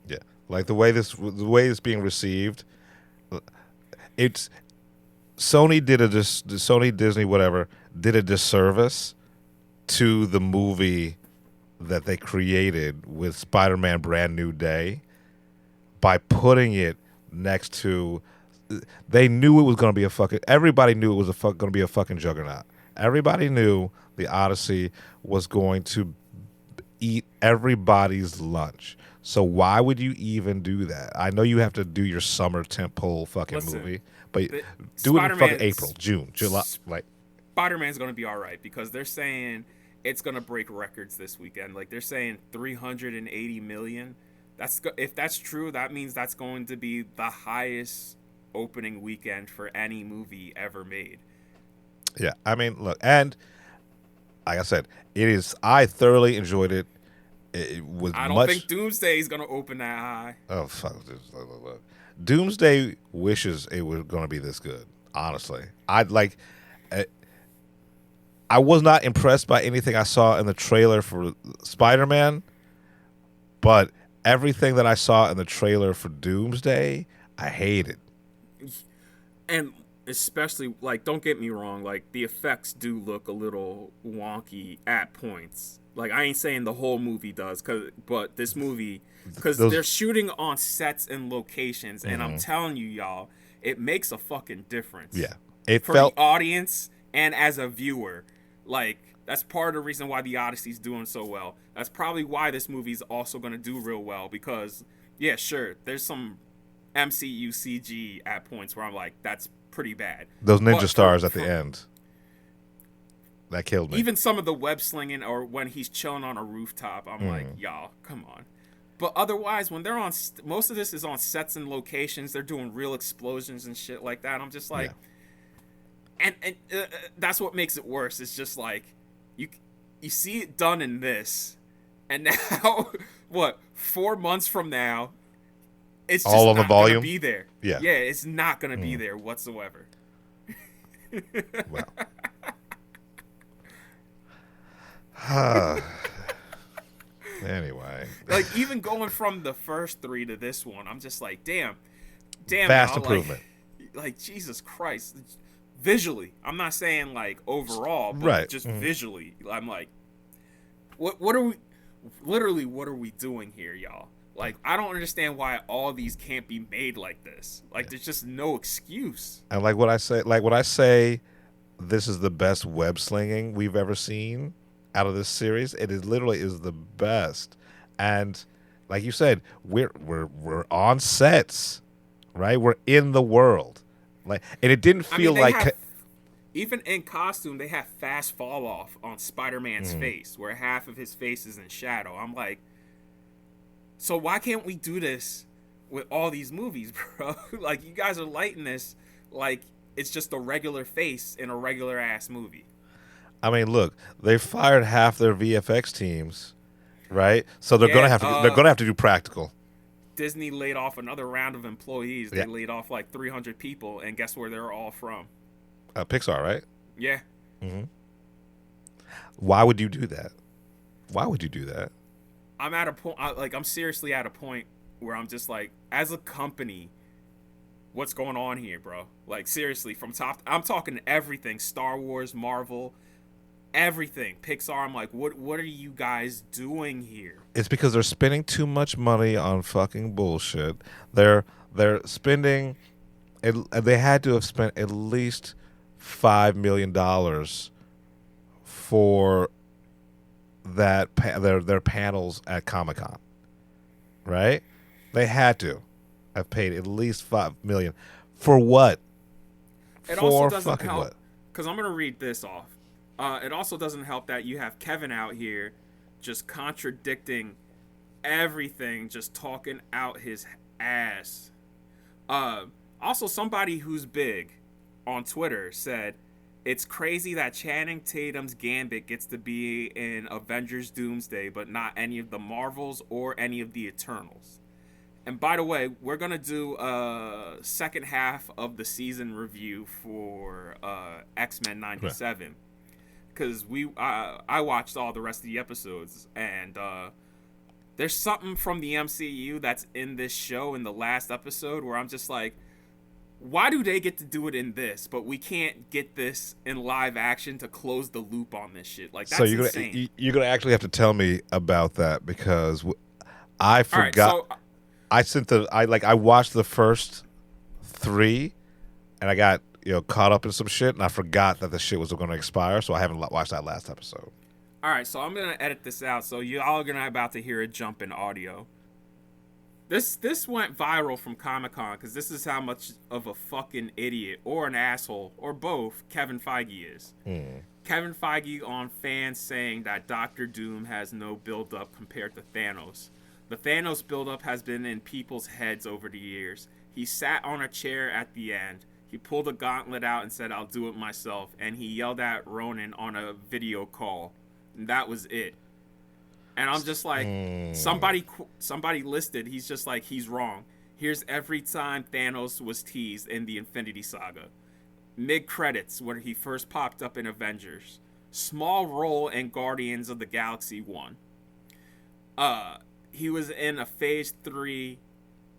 Yeah, like the way it's being received, it's Sony Disney, whatever, did a disservice to the movie that they created with Spider-Man: Brand New Day by putting it next to. They knew it was going to be everybody knew it was going to be a fucking juggernaut. Everybody knew the Odyssey was going to eat everybody's lunch. So why would you even do that? I know you have to do your summer tentpole fucking movie, but do it in fucking April, June, July. Like, Spider-Man's going to be all right because they're saying it's going to break records this weekend. Like, they're saying 380 million. If that's true, that means that's going to be the highest opening weekend for any movie ever made. Yeah, I mean, look, and like I said, I thoroughly enjoyed it. It was I don't think Doomsday is going to open that high. Oh, fuck. Look. Doomsday wishes it was going to be this good, honestly. I was not impressed by anything I saw in the trailer for Spider-Man, but everything that I saw in the trailer for Doomsday, I hated. And especially, like, don't get me wrong, like, the effects do look a little wonky at points. Like, I ain't saying the whole movie does, but this movie, because they're shooting on sets and locations, and I'm telling you, y'all, it makes a fucking difference. Yeah. For the audience and as a viewer. Like, that's part of the reason why the Odyssey's doing so well. That's probably why this movie's also going to do real well, because, yeah, sure, there's some MCU CG at points where I'm like, that's pretty bad. Those ninja stars at the end. That killed me. Even some of the web slinging or when he's chilling on a rooftop, I'm like, y'all, come on. But otherwise, when they're on, most of this is on sets and locations. They're doing real explosions and shit like that. I'm just like, and that's what makes it worse. It's just like, you see it done in this, and now, 4 months from now, it's just all on not the volume gonna be there. Yeah, it's not gonna be there whatsoever. Well. Anyway, like even going from the first 3 to this one, I'm just like, damn, Vast y'all, improvement. Like Jesus Christ, visually. I'm not saying like overall, but Right. just visually. I'm like, what are we? Literally, what are we doing here, y'all? Like, I don't understand why all these can't be made like this. Like, there's just no excuse. And like when I say this is the best web slinging we've ever seen out of this series, it is literally is the best. And like you said, we're on sets, right? We're in the world. Like, and it didn't feel even in costume, they have fast fall off on Spider-Man's face, where half of his face is in shadow. I'm like, so why can't we do this with all these movies, bro? Like, you guys are lighting this like it's just a regular face in a regular ass movie. I mean, look, they fired half their VFX teams, right? So they're gonna have to do practical. Disney laid off another round of employees. They laid off like 300 people, and guess where they're all from? Pixar, right? Yeah. Mm-hmm. Why would you do that? Why would you do that? I'm at a point, I'm seriously at a point where I'm just like, as a company, what's going on here, bro? Like, seriously, I'm talking everything, Star Wars, Marvel, everything, Pixar. I'm like, what are you guys doing here? It's because they're spending too much money on fucking bullshit. They're spending, they had to have spent at least $5 million for that their panels at Comic-Con, right? They had to have paid at least $5 million for what? It for also doesn't fucking help what? because I'm gonna read this off. It also doesn't help that you have Kevin out here just contradicting everything, just talking out his ass. Also, somebody who's big on Twitter said, it's crazy that Channing Tatum's Gambit gets to be in Avengers Doomsday, but not any of the Marvels or any of the Eternals. And by the way, we're going to do a second half of the season review for X-Men 97. Because I watched all the rest of the episodes, and there's something from the MCU that's in this show in the last episode where I'm just like, why do they get to do it in this, but we can't get this in live action to close the loop on this shit? Like, that's insane. You're gonna actually have to tell me about that because I forgot. Right, so, I watched the first 3, and I got caught up in some shit, and I forgot that the shit was going to expire, so I haven't watched that last episode. All right, so I'm gonna edit this out, so you all are gonna about to hear a jump in audio. This went viral from Comic-Con because this is how much of a fucking idiot or an asshole or both Kevin Feige is. Kevin Feige on fans saying that Doctor Doom has no build-up compared to Thanos. The Thanos build-up has been in people's heads over the years. He sat on a chair at the end. He pulled a gauntlet out and said, I'll do it myself. And he yelled at Ronan on a video call. And that was it. And I'm just like, somebody listed, he's just like, he's wrong. Here's every time Thanos was teased in the Infinity Saga. Mid-credits, where he first popped up in Avengers. Small role in Guardians of the Galaxy 1. He was in a Phase 3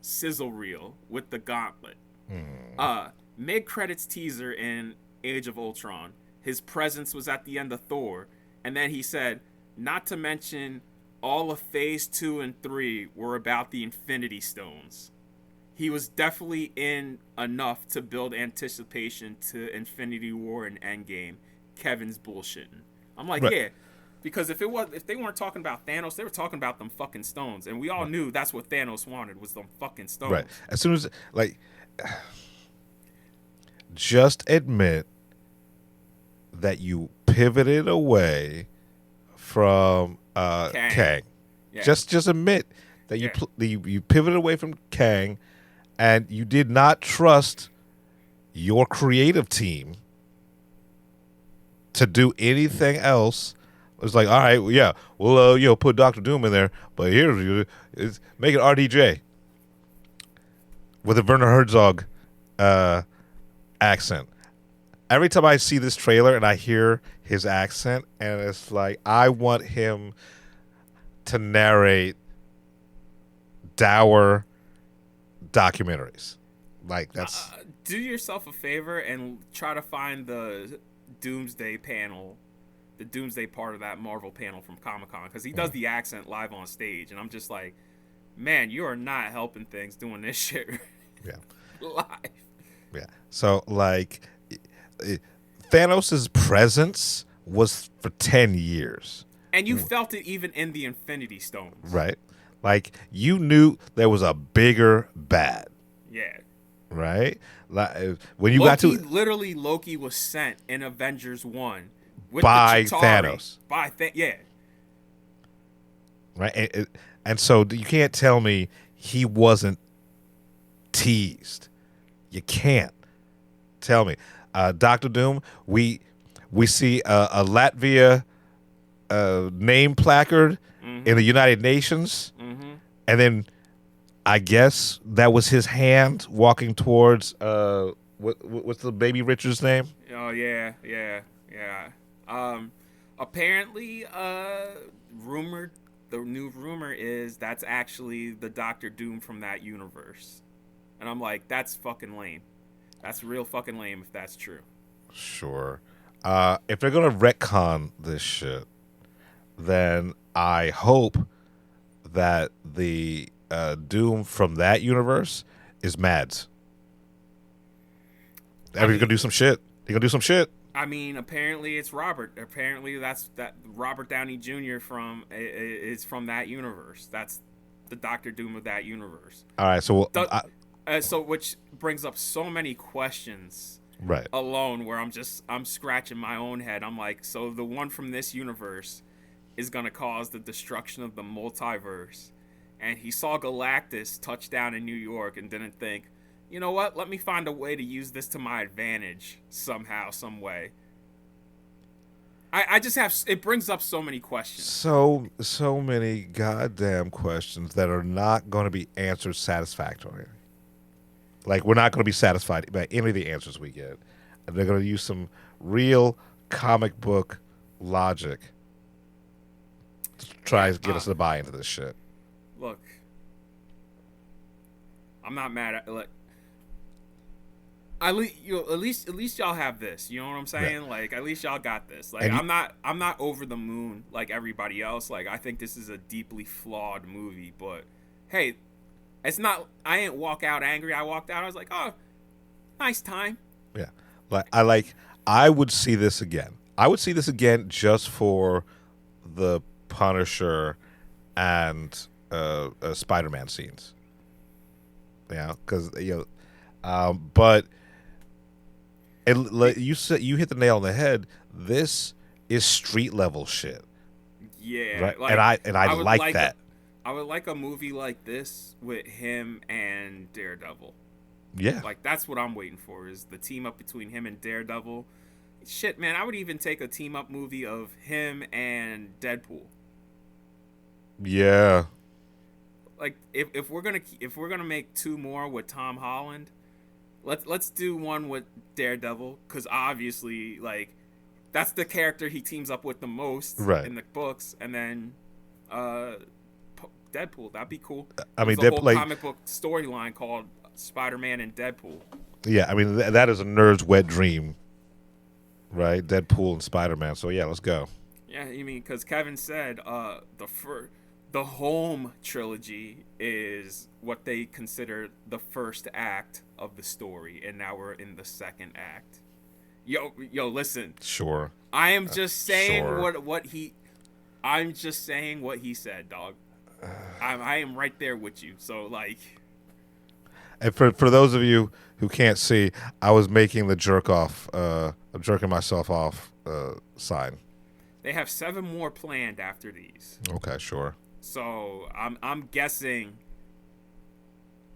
sizzle reel with the Gauntlet. Mid-credits teaser in Age of Ultron. His presence was at the end of Thor. And then he said, not to mention, all of Phase 2 and 3 were about the Infinity Stones. He was definitely in enough to build anticipation to Infinity War and Endgame. Kevin's bullshitting. I'm like, right. Yeah, because if they weren't talking about Thanos, they were talking about them fucking stones, and we all knew that's what Thanos wanted, was them fucking stones. Right. As soon as just admit that you pivoted away from Kang. Yeah. Just admit that you pivoted away from Kang, and you did not trust your creative team to do anything else. It was like, all right, yeah, we'll put Dr. Doom in there, but here it's make it RDJ with a Werner Herzog accent. Every time I see this trailer and I hear his accent, and it's like, I want him to narrate dour documentaries. Like that's do yourself a favor and try to find the Doomsday panel, the Doomsday part of that Marvel panel from Comic-Con, because he does the accent live on stage, and I'm just like, man, you are not helping things doing this shit yeah. live. Yeah. So like Thanos' presence was for 10 years. And you felt it even in the Infinity Stones. Right. Like you knew there was a bigger bad. Yeah. Right? Like when you Loki, got to Loki was sent in Avengers 1 with by the Chitauri. Thanos. Yeah. Right? And so you can't tell me he wasn't teased. You can't tell me. Dr. Doom, we see a Latvia name placard in the United Nations, and then I guess that was his hand walking towards what's the baby Richard's name? Oh yeah. Apparently, the new rumor is that's actually the Doctor Doom from that universe, and I'm like, that's fucking lame. That's real fucking lame if that's true. Sure. If they're gonna retcon this shit, then I hope that the Doom from that universe is Mads. He's gonna do some shit. He's gonna do some shit. I mean, apparently it's Robert. Apparently that Robert Downey Jr. is from that universe. That's the Doctor Doom of that universe. All right, so so which brings up so many questions. Right. Alone, where I'm scratching my own head. I'm like, so the one from this universe is gonna cause the destruction of the multiverse, and he saw Galactus touch down in New York and didn't think, you know what? Let me find a way to use this to my advantage somehow, some way. I just have, it brings up so many questions. So many goddamn questions that are not going to be answered satisfactorily. Like, we're not going to be satisfied by any of the answers we get. And they're going to use some real comic book logic to try to get us to buy into this shit. Look, I'm not mad at it. At least y'all have this. You know what I'm saying? Yeah. Like, at least y'all got this. Like, I'm not over the moon like everybody else. Like, I think this is a deeply flawed movie. But hey, it's not. I didn't walk out angry. I walked out. I was like, oh, nice time. Yeah, I would see this again. I would see this again just for the Punisher and Spider-Man scenes. Yeah, because but. You hit the nail on the head. This is street level shit. Yeah, right? Like, and I like that. I would like a movie like this with him and Daredevil. Yeah, like that's what I'm waiting for, is the team up between him and Daredevil. Shit, man, I would even take a team up movie of him and Deadpool. Yeah. Like if we're gonna make two more with Tom Holland. Let's do one with Daredevil, because obviously, like, that's the character he teams up with the most in the books, and then Deadpool. That'd be cool. I mean, there's a whole comic book storyline called Spider-Man and Deadpool. Yeah, I mean that is a nerd's wet dream, right? Deadpool and Spider-Man. So yeah, let's go. Yeah, you mean because Kevin said the Home trilogy is what they consider the first act of the story, and now we're in the second act. Yo, listen. Sure. I am just saying sure. what he. I'm just saying what he said, dog. I am right there with you. So like. And for those of you who can't see, I was making the jerk off, jerking myself off sign. They have 7 more planned after these. Okay, sure. So I'm guessing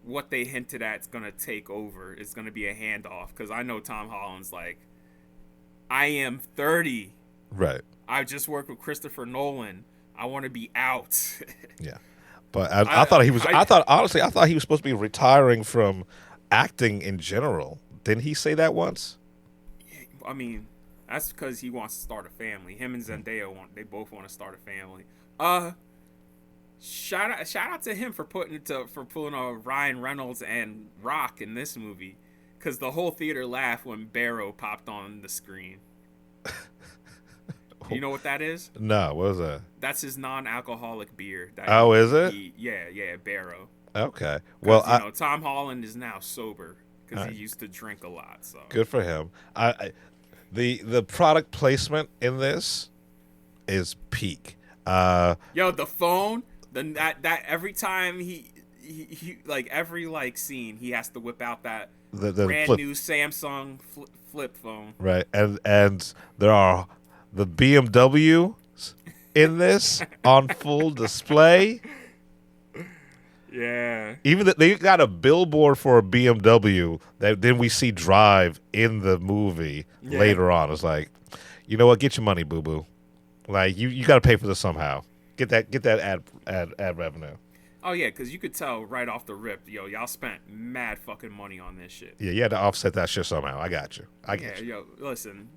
what they hinted at is gonna take over. It's gonna be a handoff, because I know Tom Holland's like, I am 30. Right. I just worked with Christopher Nolan. I want to be out. Yeah, but I thought he was. I thought he was supposed to be retiring from acting in general. Didn't he say that once? I mean, that's because he wants to start a family. Him and Zendaya they both want to start a family. shout out to him for pulling a Ryan Reynolds and Rock in this movie, because the whole theater laughed when Barrow popped on the screen. You know what that is? No, what is that? That's his non-alcoholic beer. Is it? Yeah, Barrow. Okay. Well, Tom Holland is now sober because he used to drink a lot. So good for him. The product placement in this is peak. Yo, the phone, that every time he like every scene he has to whip out that the brand flip. new Samsung flip phone. Right, and there are the BMW in this on full display. Yeah. Even that they got a billboard for a BMW that then we see drive in the movie later on. It's like, you know what? Get your money, boo boo. Like you got to pay for this somehow. Get that ad revenue. Oh yeah, because you could tell right off the rip, yo, y'all spent mad fucking money on this shit. Yeah, you had to offset that shit somehow. I got you. Yo, listen.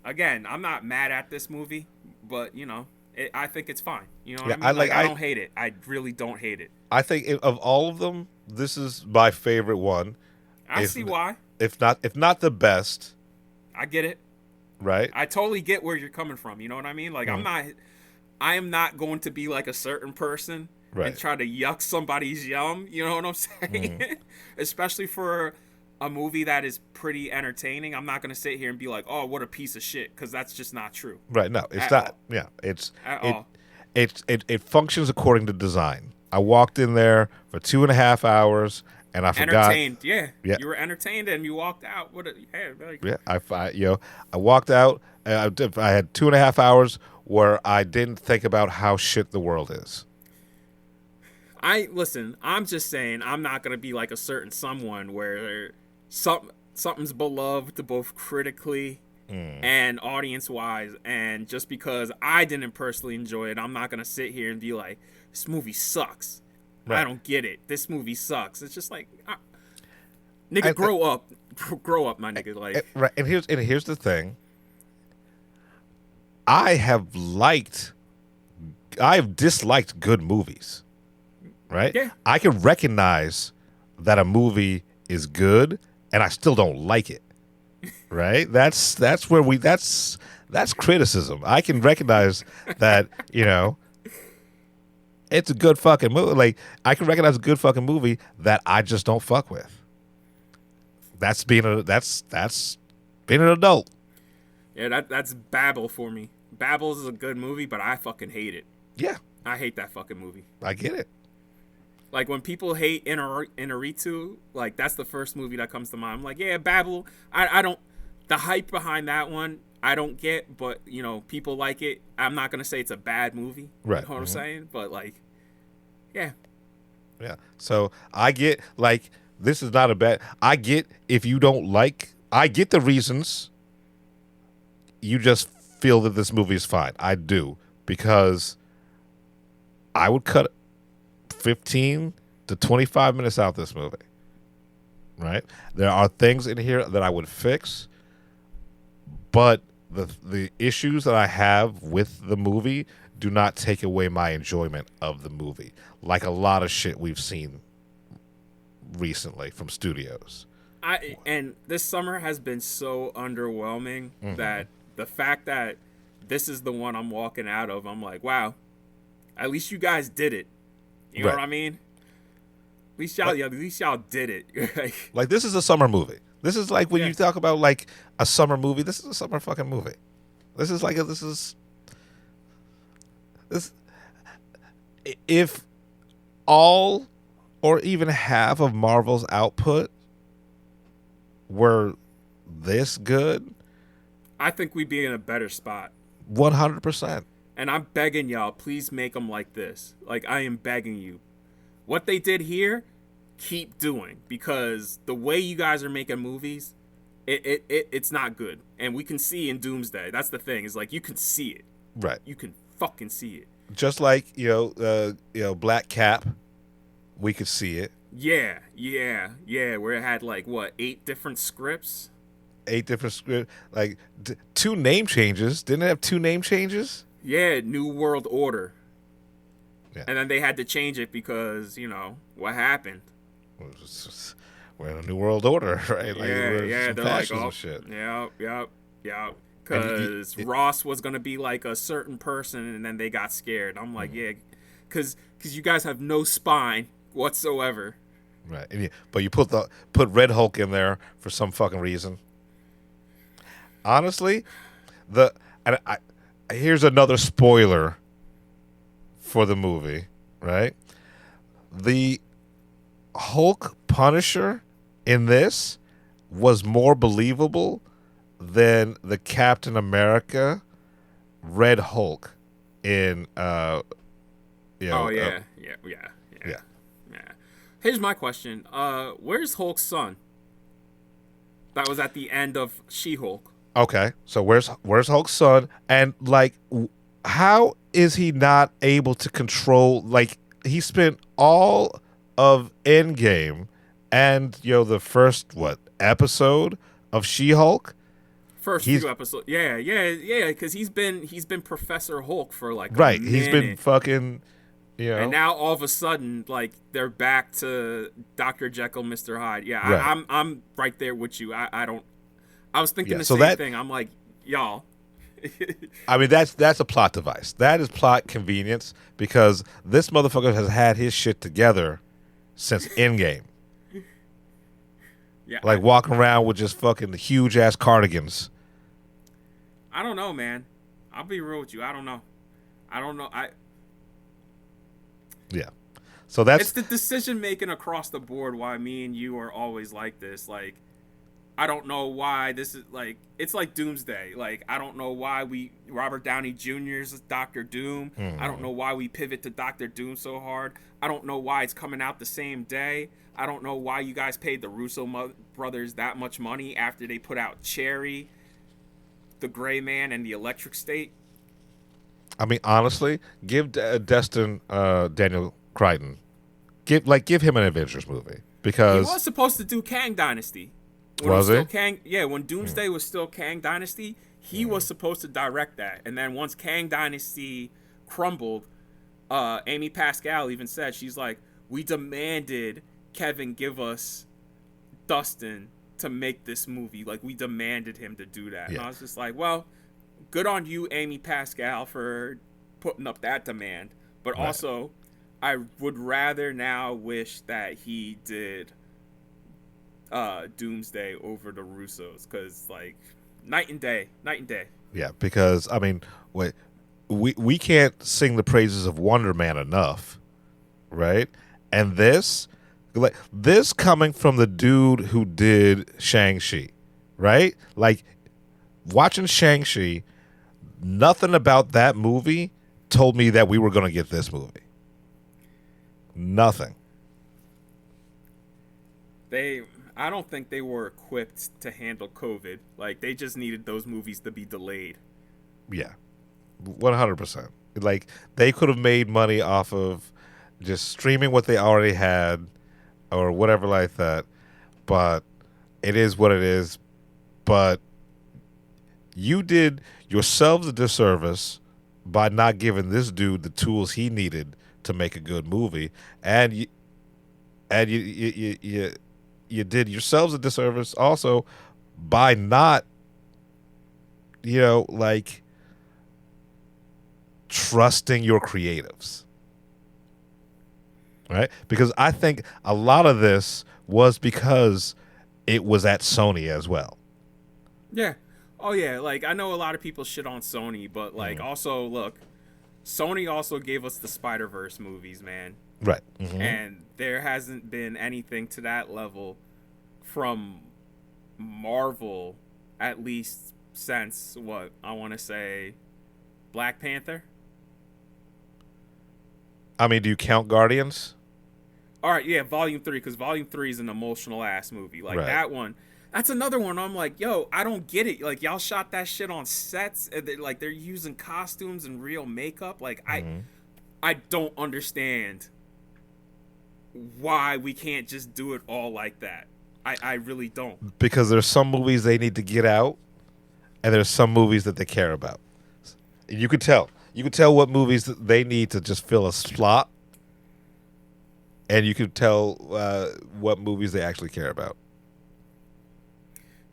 Again, I'm not mad at this movie, but I think it's fine. You know what I mean? I don't hate it. I really don't hate it. I think of all of them, this is my favorite one. I see why. If not the best. I get it. Right? I totally get where you're coming from. You know what I mean? Like I am not going to be like a certain person and try to yuck somebody's yum. You know what I'm saying? Especially for a movie that is pretty entertaining. I'm not going to sit here and be like, oh, what a piece of shit, because that's just not true. Right? No, it's not. All. Yeah, it's at all. It functions according to design. I walked in there for 2.5 hours and I forgot. Entertained, yeah. You were entertained and you walked out. I walked out. I had 2.5 hours where I didn't think about how shit the world is. Listen, I'm just saying I'm not gonna be like a certain someone where something's beloved both critically and audience wise, and just because I didn't personally enjoy it, I'm not gonna sit here and be like, this movie sucks. Right. I don't get it. This movie sucks. It's just like, nigga, grow up, my nigga. Like, right. And here's the thing. I've disliked good movies. Right? Yeah. I can recognize that a movie is good and I still don't like it. Right? That's criticism. I can recognize that, it's a good fucking movie. Like, I can recognize a good fucking movie that I just don't fuck with. That's being an adult. Yeah, that's Babel for me. Babel is a good movie, but I fucking hate it. Yeah. I hate that fucking movie. I get it. Like, when people hate Inarritu, like, that's the first movie that comes to mind. I'm like, yeah, Babel, I don't, the hype behind that one, I don't get, but, people like it. I'm not going to say it's a bad movie. Right. You know what I'm saying? But, like, yeah. Yeah. So, I get, like, this is not a bad, I get if you don't like, I get the reasons you just feel that this movie is fine. I do. Because I would cut 15 to 25 minutes out this movie. Right? There are things in here that I would fix, but the issues that I have with the movie do not take away my enjoyment of the movie, like a lot of shit we've seen recently from studios. And this summer has been so underwhelming that the fact that this is the one I'm walking out of, I'm like, wow, at least you guys did it. You know what I mean? At least y'all did it. Like, this is a summer movie. This is like when you talk about like a summer movie. This is a summer fucking movie. If all or even half of Marvel's output were this good, I think we'd be in a better spot. 100%. And I'm begging y'all, please make them like this. Like, I am begging you. What they did here, keep doing. Because the way you guys are making movies, it's not good. And we can see in Doomsday. That's the thing. Is like, you can see it. Right. You can fucking see it. Just like, Black Cap, we could see it. Yeah. Where it had, like, 8 different scripts? 8 different scripts. Like, 2 name changes. Didn't it have 2 name changes? Yeah, New World Order. Yeah. And then they had to change it because, what happened? We're in a new world order, right? Yeah. They're like, oh, shit. Yep. Because Ross was going to be like a certain person, and then they got scared. I'm like, yeah, because you guys have no spine whatsoever. Right. But you put Red Hulk in there for some fucking reason. Honestly, here's another spoiler for the movie, right? The Hulk Punisher in this was more believable than the Captain America Red Hulk in Yeah. Here's my question. Where's Hulk's son? That was at the end of She-Hulk. Okay, so where's Hulk's son? And like, how is he not able to control? Like, he spent all of Endgame and the first episode of She-Hulk. First few episodes, yeah, because he's been Professor Hulk for like right. A minute. He's been fucking, and now all of a sudden, like they're back to Dr. Jekyll, Mr. Hyde. Yeah, right. I'm right there with you. I was thinking the so same thing. I'm like, y'all. I mean, that's a plot device. That is plot convenience because this motherfucker has had his shit together since Endgame. Yeah, like walking around with just fucking huge ass cardigans. I don't know, man. I'll be real with you. I don't know. Yeah. So that's it's the decision making across the board why me and you are always like this. Like, I don't know why this is like, it's like Doomsday. Like, I don't know why Robert Downey Jr.'s Doctor Doom. I don't know why we pivot to Doctor Doom so hard. I don't know why it's coming out the same day. I don't know why you guys paid the Russo brothers that much money after they put out Cherry, The Gray Man, and The Electric State. I mean, honestly, give Destin Daniel Crichton, give him an Avengers movie because he was supposed to do Kang Dynasty. Was he? When Doomsday was still Kang Dynasty, he was supposed to direct that. And then once Kang Dynasty crumbled, Amy Pascal even said, she's like, we demanded Kevin give us Dustin to make this movie. Like, we demanded him to do that. Yeah. And I was just like, well, good on you, Amy Pascal, for putting up that demand. But right. Also, I would rather now wish that he did Doomsday over the Russos, because like night and day. Yeah, because I mean, we can't sing the praises of Wonder Man enough, right? And this coming from the dude who did Shang-Chi, right? Like, watching Shang-Chi, nothing about that movie told me that we were going to get this movie. Nothing. I don't think they were equipped to handle COVID. Like, they just needed those movies to be delayed. Yeah, 100%. Like, they could have made money off of just streaming what they already had or whatever like that. But it is what it is. But you did yourselves a disservice by not giving this dude the tools he needed to make a good movie, and you did yourselves a disservice also by not, like, trusting your creatives, right? Because I think a lot of this was because it was at Sony as well. Yeah. Oh yeah. Like, I know a lot of people shit on Sony, but like, also look, Sony also gave us the Spider-Verse movies, man. Right. Mm-hmm. And there hasn't been anything to that level from Marvel, at least since, what, I want to say, Black Panther? I mean, do you count Guardians? All right, yeah, Volume 3, because Volume 3 is an emotional-ass movie. Like, right. That one, that's another one I'm like, yo, I don't get it. Like, y'all shot that shit on sets, and they're using costumes and real makeup. Like, I don't understand why we can't just do it all like that. I really don't. Because there's some movies they need to get out, and there's some movies that they care about. You could tell. You can tell what movies that they need to just fill a slot, and you can tell what movies they actually care about.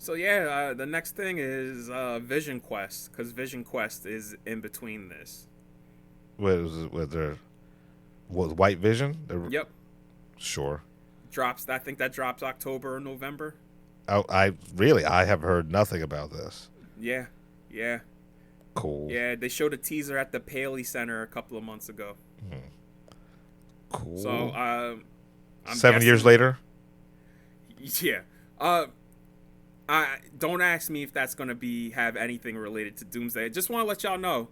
So yeah, the next thing is Vision Quest, because Vision Quest is in between this. Was White Vision? Yep. Sure. I think that drops October or November. Oh, I have heard nothing about this. Yeah. Cool. Yeah, they showed a teaser at the Paley Center a couple of months ago. Cool. So, I'm 7 years guessing- later? Yeah. I don't ask me if that's gonna have anything related to Doomsday. I just want to let y'all know.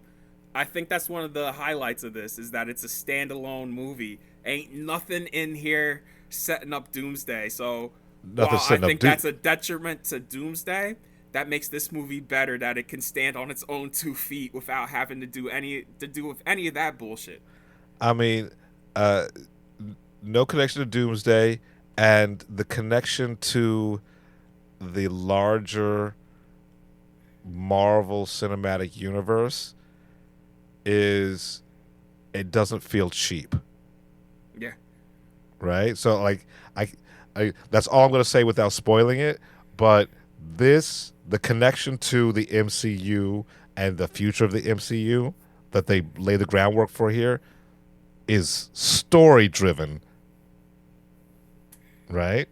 I think that's one of the highlights of this is that it's a standalone movie. Ain't nothing in here setting up Doomsday. So while I think that's a detriment to Doomsday, that makes this movie better. That it can stand on its own 2 feet without having to do with any of that bullshit. I mean, no connection to Doomsday, and the connection to the larger Marvel Cinematic Universe is it doesn't feel cheap. Yeah. Right? So like I that's all I'm going to say without spoiling it, but the connection to the MCU and the future of the MCU that they lay the groundwork for here is story driven. Right?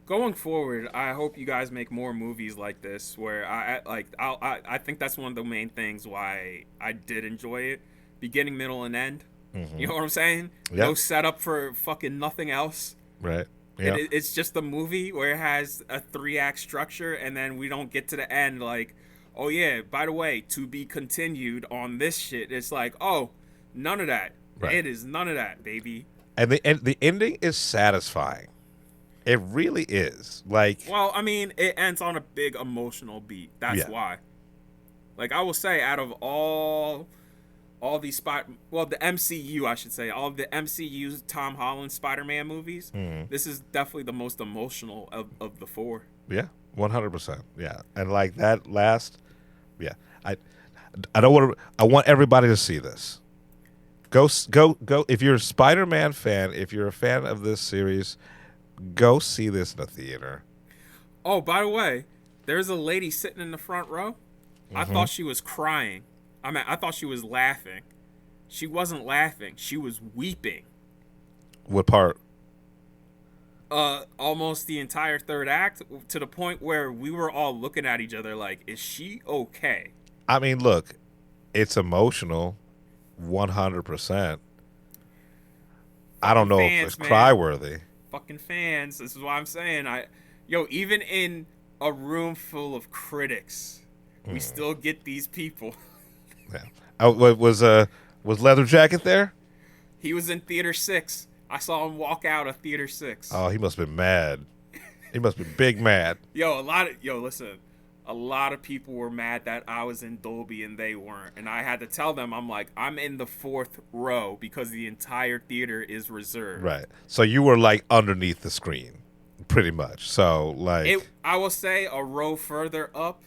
Going forward, I hope you guys make more movies like this, where I think that's one of the main things why I did enjoy it, beginning, middle, and end. You know what I'm saying? Yeah. No setup for fucking nothing else. Right. Yeah. It's just a movie where it has a 3-act structure, and then we don't get to the end like, oh yeah, by the way, to be continued on this shit. It's like, oh, none of that. Right. It is none of that, baby. And the ending is satisfying. It really is. Like, well, I mean, it ends on a big emotional beat. That's why. Like, I will say, out of all these the MCU, I should say, all of the MCU Tom Holland Spider-Man movies, this is definitely the most emotional of the 4. Yeah, 100%. Yeah, and like that last, yeah, I don't want to. I want everybody to see this. Go! If you're a Spider-Man fan, if you're a fan of this series, go see this in the theater. Oh, by the way, there's a lady sitting in the front row. I thought she was crying. I thought she was laughing. She wasn't laughing. She was weeping. What part? Almost the entire 3rd act, to the point where we were all looking at each other like, is she okay? I mean, look, it's emotional, 100%. I don't know if it's cry-worthy. Fucking fans. This is what I'm saying. Even in a room full of critics, we still get these people. Yeah. Was Leather Jacket there? He was in Theater 6. I saw him walk out of Theater 6. Oh, he must have been mad. He must be big mad. Listen. A lot of people were mad that I was in Dolby and they weren't. And I had to tell them, I'm like, I'm in the 4th row because the entire theater is reserved. Right. So you were like underneath the screen, pretty much. So like, I will say a row further up.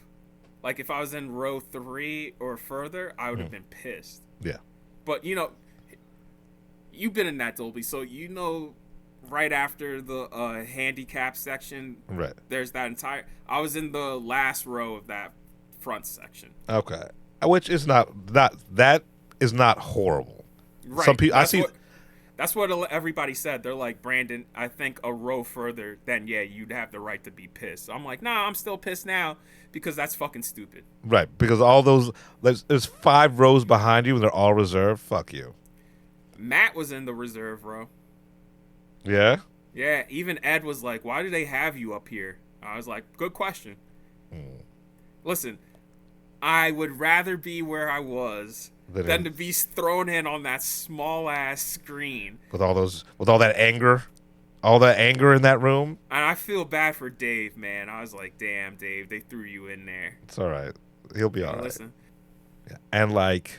Like if I was in row 3 or further, I would have been pissed. Yeah. But you've been in that Dolby, so right after the handicap section, right, there's that entire. I was in the last row of that front section. Okay, which is not that is not horrible. Right. Some people That's what everybody said. They're like, Brandon, I think a row further, then you'd have the right to be pissed. So I'm like, nah, I'm still pissed now because that's fucking stupid. Right, because all those there's 5 rows behind you and they're all reserved. Fuck you. Matt was in the reserve row. Yeah? Yeah, even Ed was like, why do they have you up here? I was like, good question. Listen, I would rather be where I was than to be thrown in on that small-ass screen. With all that anger in that room. And I feel bad for Dave, man. I was like, damn, Dave, they threw you in there. It's all right. He'll be all right. Listen. Yeah. And like,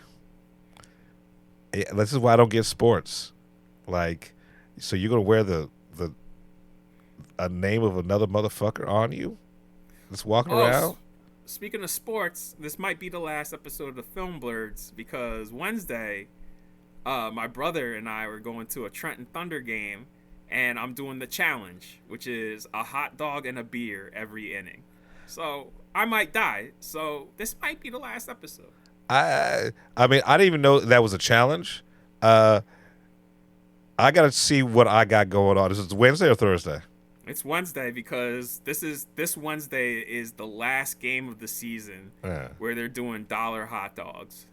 this is why I don't get sports. Like, so you're gonna wear a name of another motherfucker on you, just walking around? speaking of sports, this might be the last episode of the Film Blurds because Wednesday, my brother and I were going to a Trenton Thunder game, and I'm doing the challenge, which is a hot dog and a beer every inning. So I might die. So this might be the last episode. I mean, I didn't even know that was a challenge. I got to see what I got going on. Is it Wednesday or Thursday? It's Wednesday because this Wednesday is the last game of the season where they're doing dollar hot dogs.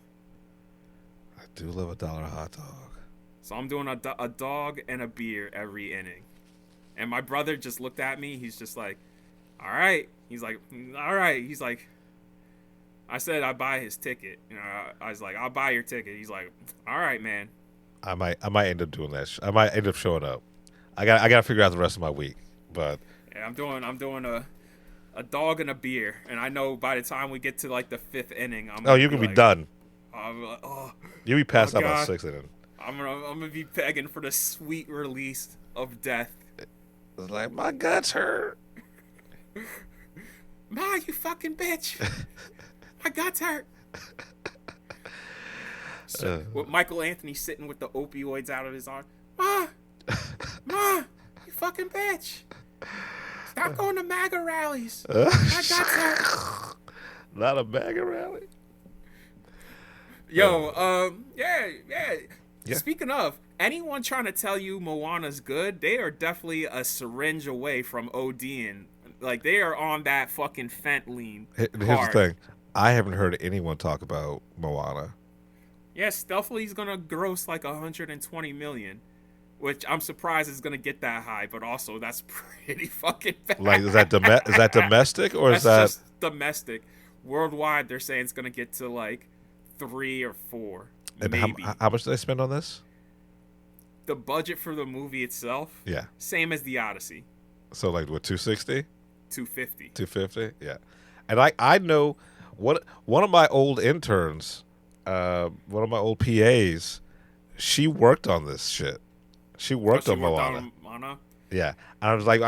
I do love a dollar hot dog. So I'm doing a dog and a beer every inning. And my brother just looked at me. He's just like, all right. He's like, all right. He's like, I said I'd buy his ticket. You know, I was like, I'll buy your ticket. He's like, all right, man. I might end up doing that. I might end up showing up. I got to figure out the rest of my week. But yeah, I'm doing a dog and a beer. And I know by the time we get to like the 5th inning, you can be like, done. I'm like, oh, You'll be passed out by God. 6th inning. I'm gonna be begging for the sweet release of death. It's like, my guts hurt. Ma, you fucking bitch. My guts hurt. So, with Michael Anthony sitting with the opioids out of his arm. Ma, you fucking bitch. Stop going to MAGA rallies. My guts hurt. Not a MAGA rally. Yo, yeah. Speaking of, anyone trying to tell you Moana's good, they are definitely a syringe away from ODing. Like, they are on that fucking fentanyl. Here's the thing. I haven't heard anyone talk about Moana. Yeah, stealthily he's gonna gross like 120 million, which I'm surprised is gonna get that high, but also that's pretty fucking bad. Like, is that domestic or is that that's just domestic? Worldwide, they're saying it's gonna get to like 3 or 4. And maybe. how much did they spend on this? The budget for the movie itself, Yeah, same as the Odyssey. So like what, 260? 250. 250? Yeah. And I know one of my old interns, one of my old PAs, she worked on this shit. She worked on Moana. Yeah. And I was like,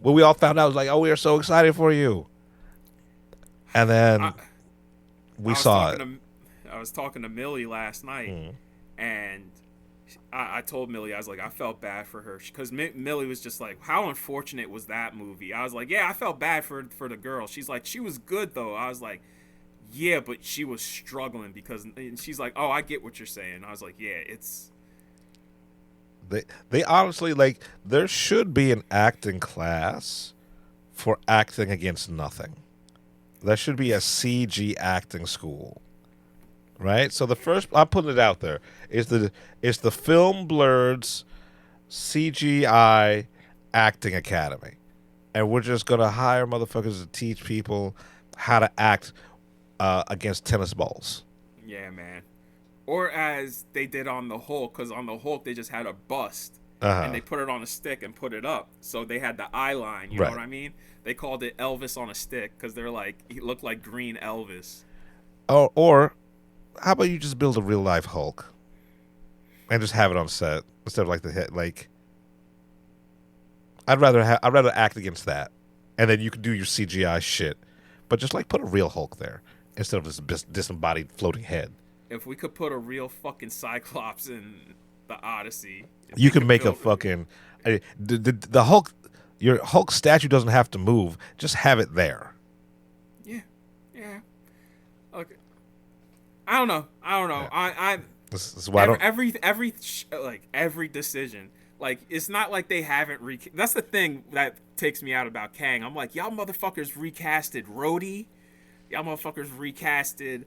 when we all found out, I was like, oh, we are so excited for you. And then we saw it. I was talking to Millie last night, and I told Millie, I was like, I felt bad for her because Millie was just like, how unfortunate was that movie? I was like, yeah, I felt bad for the girl. She's like, she was good though. I was like, yeah, but she was struggling because, and she's like, oh, I get what you're saying. I was like, yeah, it's. They honestly, like, there should be an acting class for acting against nothing. There should be a CG acting school. Right? So the first, I'm putting it out there, is the Film Blurds CGI Acting Academy. And we're just going to hire motherfuckers to teach people how to act against tennis balls. Yeah, man. Or as they did on the Hulk, because on the Hulk they just had a bust. And they put it on a stick and put it up. So they had the eye line, you know what I mean? They called it Elvis on a stick because they're like, he looked like green Elvis. Oh, or how about you just build a real life Hulk and just have it on set instead of like the hit? Like, I'd rather act against that, and then you can do your CGI shit, but just like put a real Hulk there instead of this disembodied floating head. If we could put a real fucking Cyclops in the Odyssey, you can make a fucking the Hulk. Your Hulk statue doesn't have to move; just have it there. Yeah. Okay. I don't know. Yeah. This is why every decision, like, it's not like they haven't that's the thing that takes me out about Kang. I'm like, y'all motherfuckers recasted Rhodey, y'all motherfuckers recasted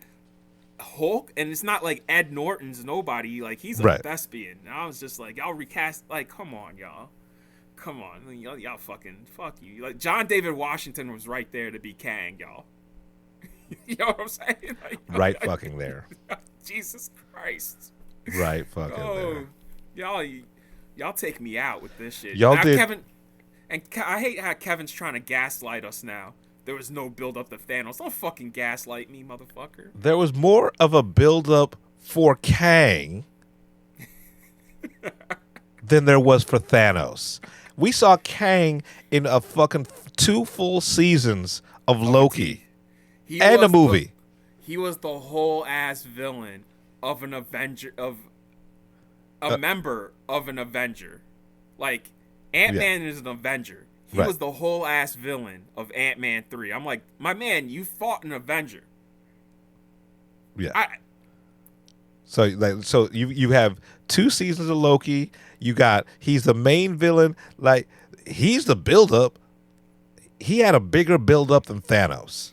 Hulk, and it's not like Ed Norton's nobody, like, he's a thespian. And I was just like, y'all recast, like, come on, y'all, y'all fucking fuck you. Like, John David Washington was right there to be Kang, y'all. You know what I'm saying? Like, right fucking there. Jesus Christ. Right fucking there. Y'all take me out with this shit. Y'all now, did. Kevin, and I hate how Kevin's trying to gaslight us now. There was no build up to Thanos. Don't fucking gaslight me, motherfucker. There was more of a build up for Kang than there was for Thanos. We saw Kang in a fucking 2 full seasons of Loki. and the movie. He was the whole ass villain of an Avenger, of a member of an Avenger. Like, Ant-Man is an Avenger. He was the whole ass villain of Ant-Man 3. I'm like, my man, you fought an Avenger. Yeah. So you have 2 seasons of Loki. He's the main villain. Like, he's the build-up. He had a bigger build-up than Thanos.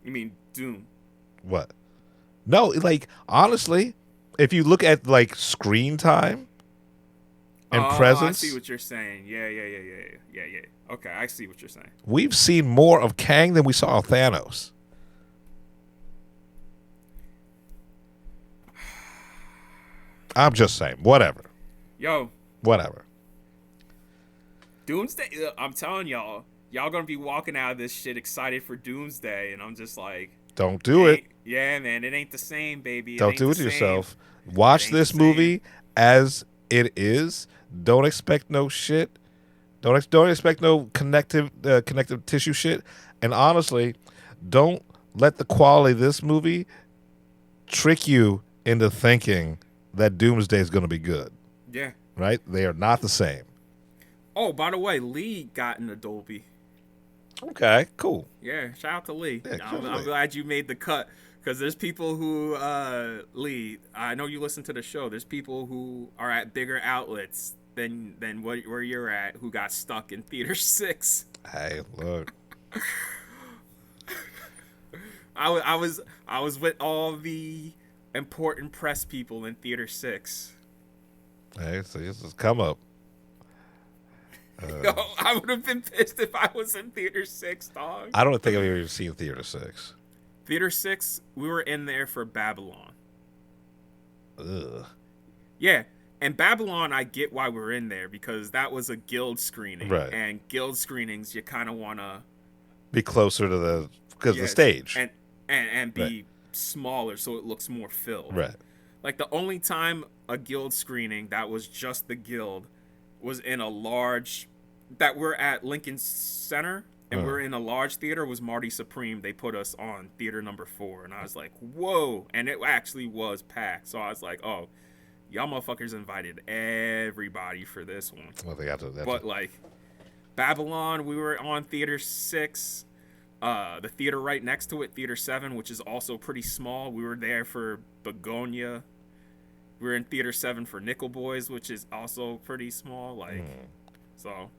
You mean Doom? What? No, like, honestly, if you look at, like, screen time and presence. I see what you're saying. Yeah. Okay, I see what you're saying. We've seen more of Kang than we saw of Thanos. I'm just saying. Whatever. Yo. Whatever. Doomsday, I'm telling y'all gonna be walking out of this shit excited for Doomsday, and I'm just like, don't do it. Yeah, man, it ain't the same, baby. Don't do it to yourself. Watch this movie as it is. Don't expect no shit. Don't expect no connective tissue shit. And honestly, don't let the quality of this movie trick you into thinking that Doomsday is going to be good. Yeah. Right? They are not the same. Oh, by the way, Lee got an Adobe. Okay, cool. Yeah, shout out to Lee. Yeah, I'm glad you made the cut, because there's people who, Lee, I know you listen to the show. There's people who are at bigger outlets than where you're at, who got stuck in Theater 6. Hey, look. I was with all the important press people in Theater 6. Hey, so this is come up. Yo, I would have been pissed if I was in Theater 6, dog. I don't think I've ever seen Theater 6. Theater 6, we were in there for Babylon. Ugh. Yeah, and Babylon, I get why we're in there, because that was a guild screening. Right. And guild screenings, you kind of want to be closer to the stage. And be smaller so it looks more filled. Right. Like, the only time a guild screening that was just the guild was in a large, that we're at Lincoln Center, and we're in a large theater, was Marty Supreme. They put us on theater number 4, and I was like, whoa. And it actually was packed. So I was like, oh, y'all motherfuckers invited everybody for this one. Well, they got to. But like Babylon, we were on Theater 6. The theater right next to it, Theater 7, which is also pretty small. We were there for Begonia. We were in Theater 7 for Nickel Boys, which is also pretty small. Like, so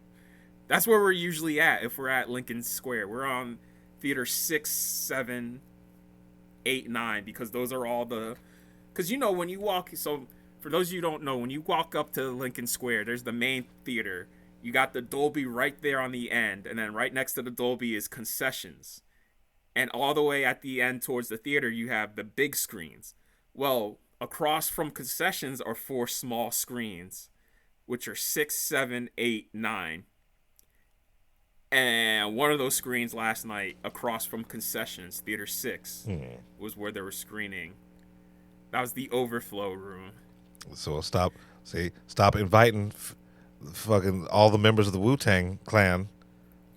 that's where we're usually at if we're at Lincoln Square. We're on Theater 6, 7, 8, 9, because those are all the. Because, you know, when you walk. So, for those of you who don't know, when you walk up to Lincoln Square, there's the main theater. You got the Dolby right there on the end, and then right next to the Dolby is concessions. And all the way at the end towards the theater, you have the big screens. Well, across from concessions are 4 small screens, which are 6, 7, 8, 9. And one of those screens last night, across from concessions, Theater 6, was where they were screening. That was the overflow room. So stop inviting fucking all the members of the Wu-Tang Clan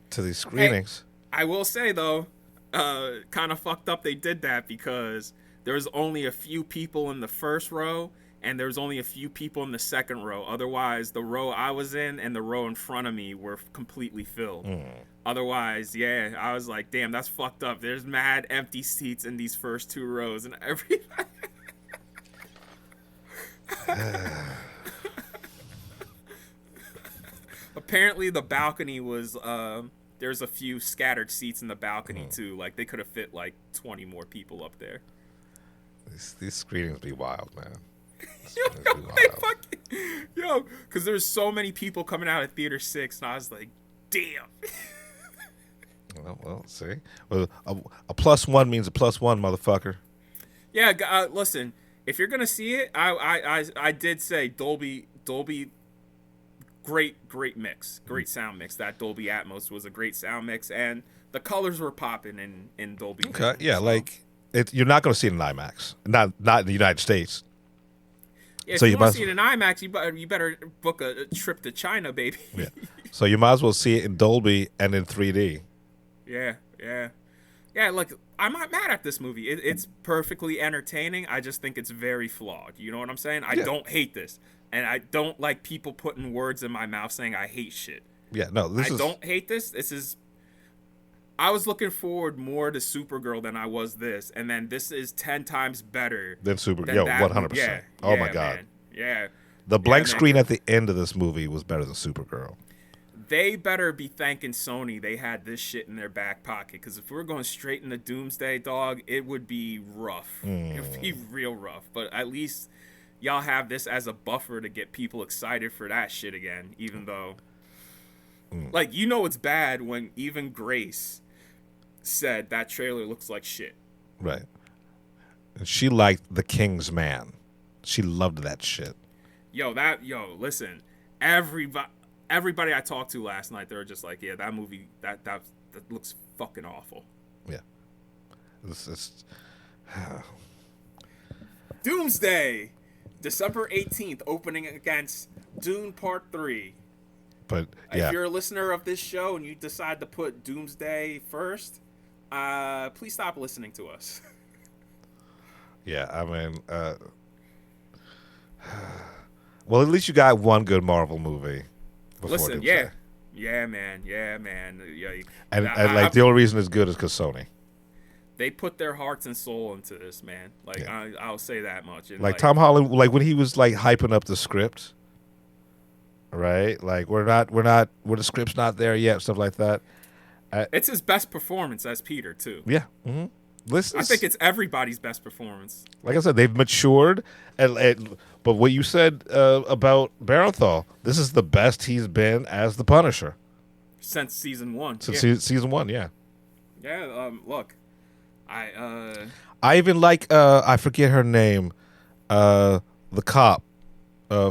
to these screenings. Hey, I will say, though, kind of fucked up they did that, because there was only a few people in the first row, and there was only a few people in the second row. Otherwise, the row I was in and the row in front of me were completely filled. Otherwise, yeah, I was like, damn, that's fucked up. There's mad empty seats in these first 2 rows, and everybody... Apparently the balcony was there's a few scattered seats in the balcony too. Like, they could have fit like 20 more people up there. These screenings be wild, man. Yo, because there's so many people coming out of Theater 6, and I was like, damn. Well, see, well, a +1 means a +1, motherfucker. Yeah, listen, if you're gonna see it, I did say Dolby. Great mix, great sound mix. That Dolby Atmos was a great sound mix, and the colors were popping in Dolby. Okay, yeah, so. Like you're not going to see it in IMAX, not in the United States. Yeah, if you want to see it in IMAX, you better book a trip to China, baby. Yeah, so you might as well see it in Dolby and in 3D. Yeah. Yeah, like, I'm not mad at this movie. It's perfectly entertaining. I just think it's very flawed. You know what I'm saying? I don't hate this. And I don't like people putting words in my mouth saying I hate shit. Yeah, no, I don't hate this. This is... I was looking forward more to Supergirl than I was this. And then this is 10 times better than Supergirl. than Yo, that 100%. Yeah, Oh, my God. Man. Yeah. The blank man. screen at the end of this movie was better than Supergirl. They better be thanking Sony they had this shit in their back pocket. Because if we're going straight into Doomsday, dog, it would be rough. It would be real rough. But at least y'all have this as a buffer to get people excited for that shit again. Even though, like, you know it's bad when even Grace said that trailer looks like shit. Right. And she liked The King's Man. She loved that shit. Listen, everybody I talked to last night, they were just like, yeah, that movie, that looks fucking awful. Yeah. It's Doomsday, December 18th, opening against Dune Part 3. But, yeah. If you're a listener of this show and you decide to put Doomsday first, please stop listening to us. Yeah, I mean, well, at least you got one good Marvel movie. Listen, Doomsday. yeah, man. Yeah, and the only reason it's good is because Sony. They put their hearts and soul into this, man. Like, yeah. I'll say that much. And like Tom Holland, like when he was like hyping up the script, right? Like the script's not there yet, stuff like that. It's his best performance as Peter too. Yeah. Mm-hmm. I think it's everybody's best performance. Like I said, they've matured, but what you said about Barenthal, this is the best he's been as the Punisher since season 1. Season 1, yeah. Yeah. Look, I even like I forget her name, the cop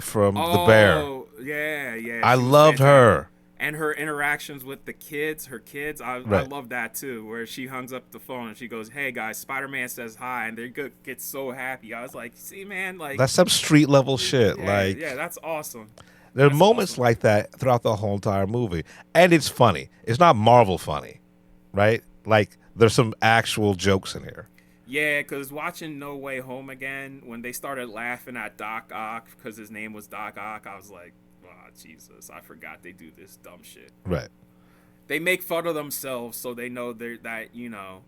from The Bear. Yeah. I loved her. And her interactions with her kids, I love that too, where she hangs up the phone and she goes, hey guys, Spider-Man says hi, and they get so happy. I was like, see man, like... That's some street level shit. Yeah, that's awesome. There are moments like that throughout the whole entire movie. And it's funny. It's not Marvel funny, right? Like, there's some actual jokes in here. Yeah, because watching No Way Home again, when they started laughing at Doc Ock because his name was Doc Ock, I was like, Jesus, I forgot they do this dumb shit. Right. They make fun of themselves so they know that, you know,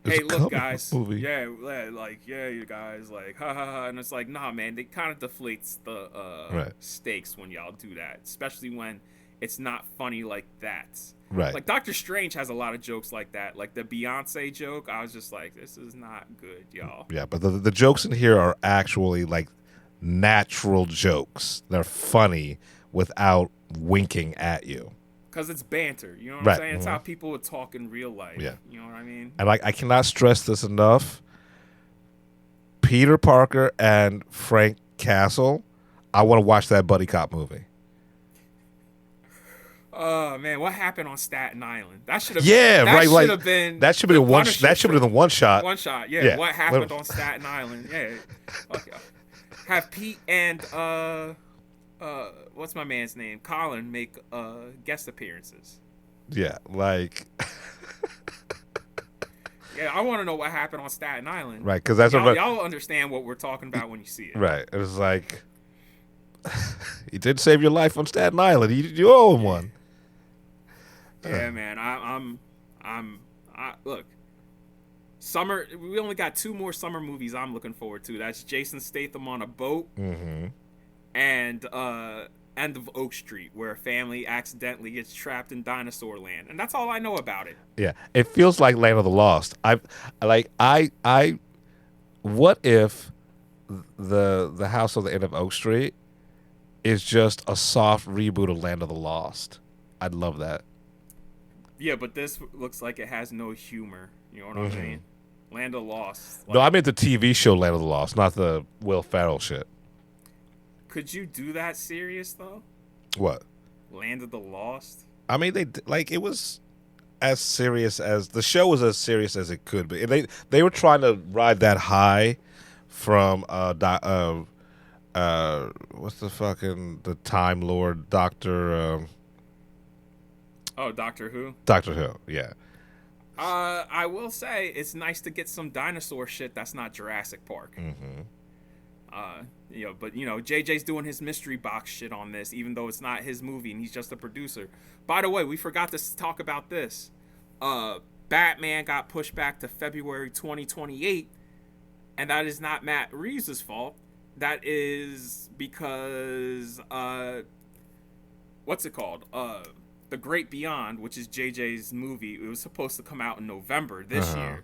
it's hey, look, guys. Movie. Yeah, you guys, like, ha, ha, ha. And it's like, nah, man, they kind of deflates the stakes when y'all do that, especially when it's not funny like that. Right. Like, Doctor Strange has a lot of jokes like that. Like, the Beyonce joke, I was just like, this is not good, y'all. Yeah, but the jokes in here are actually, like, natural jokes. They're funny without winking at you. Because it's banter. You know what I'm saying? It's how people would talk in real life. Yeah. You know what I mean? And, like, I cannot stress this enough. Peter Parker and Frank Castle, I want to watch that buddy cop movie. Oh man, what happened on Staten Island? That should have been that should be the one. That should be the one shot. One shot, yeah. What happened on Staten Island? Yeah. Okay. Have Pete and what's my man's name? Colin make guest appearances. Yeah, like. Yeah, I want to know what happened on Staten Island. Right, because that's y'all understand what we're talking about when you see it. Right, it was like. He did save your life on Staten Island. You owe him one. Yeah, man. Look. Summer. We only got 2 more summer movies I'm looking forward to. That's Jason Statham on a boat, and End of Oak Street, where a family accidentally gets trapped in dinosaur land, and that's all I know about it. Yeah, it feels like Land of the Lost. What if the house on the end of Oak Street is just a soft reboot of Land of the Lost? I'd love that. Yeah, but this looks like it has no humor. You know what I'm saying? Land of the Lost. No, I meant the TV show Land of the Lost, not the Will Ferrell shit. Could you do that serious, though? What? Land of the Lost? I mean, it was as serious as... The show was as serious as it could be. They were trying to ride that high from... what's the Time Lord? Doctor... Doctor Who? Doctor Who, yeah. I will say it's nice to get some dinosaur shit that's not Jurassic Park. But JJ's doing his mystery box shit on this, even though it's not his movie and he's just a producer. By the way, we forgot to talk about this. Batman got pushed back to February 2028, and that is not Matt Reeves' fault. That is because what's it called? The Great Beyond, which is JJ's movie, it was supposed to come out in November this year.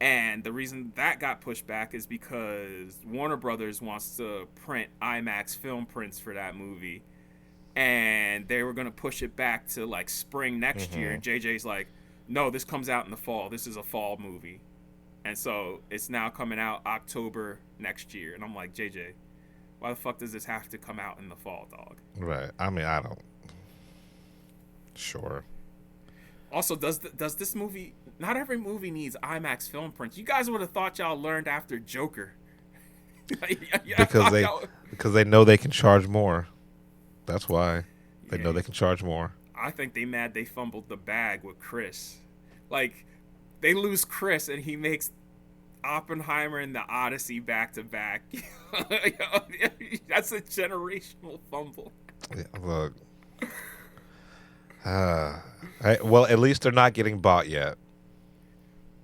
And the reason that got pushed back is because Warner Brothers wants to print IMAX film prints for that movie. And they were going to push it back to like spring next year. And JJ's like, no, this comes out in the fall. This is a fall movie. And so it's now coming out October next year. And I'm like, JJ, why the fuck does this have to come out in the fall, dog? Right. I mean, I don't. Sure. Also, does this movie... Not every movie needs IMAX film prints. You guys would have thought y'all learned after Joker. Because they know they can charge more. That's why. They know they can charge more. I think they mad they fumbled the bag with Chris. Like, they lose Chris and he makes Oppenheimer and the Odyssey back to back. That's a generational fumble. Yeah, look. Well, at least they're not getting bought yet.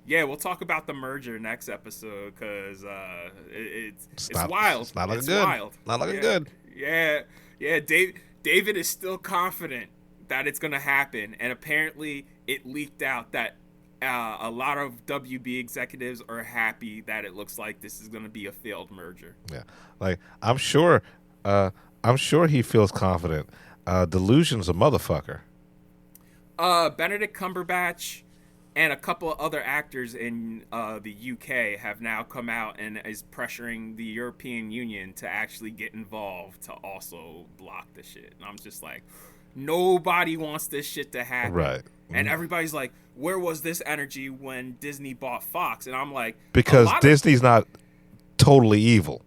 Yeah, we'll talk about the merger next episode because it's wild. It's not looking good. Wild. Not looking good. Yeah. David is still confident that it's going to happen, and apparently it leaked out that a lot of WB executives are happy that it looks like this is going to be a failed merger. Yeah, like I'm sure he feels confident. Delusion's a motherfucker. Benedict Cumberbatch and a couple of other actors in the UK have now come out and is pressuring the European Union to actually get involved to also block the shit. And I'm just like, nobody wants this shit to happen. Right. And everybody's like, where was this energy when Disney bought Fox? And I'm like... Because Disney's not totally evil.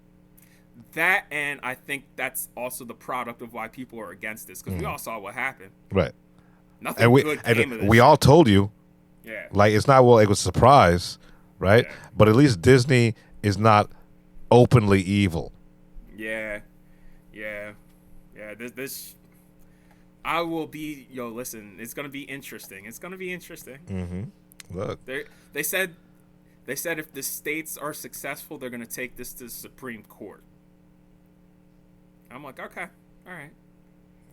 That, and I think that's also the product of why people are against this. Because we all saw what happened. Right. Nothing good came of this. We all told you. Yeah. Like, it's not, well, it was a surprise, right? Yeah. But at least Disney is not openly evil. Yeah. This I will be, listen, it's going to be interesting. Mm-hmm. Look. They said if the states are successful, they're going to take this to the Supreme Court. I'm like, okay. All right.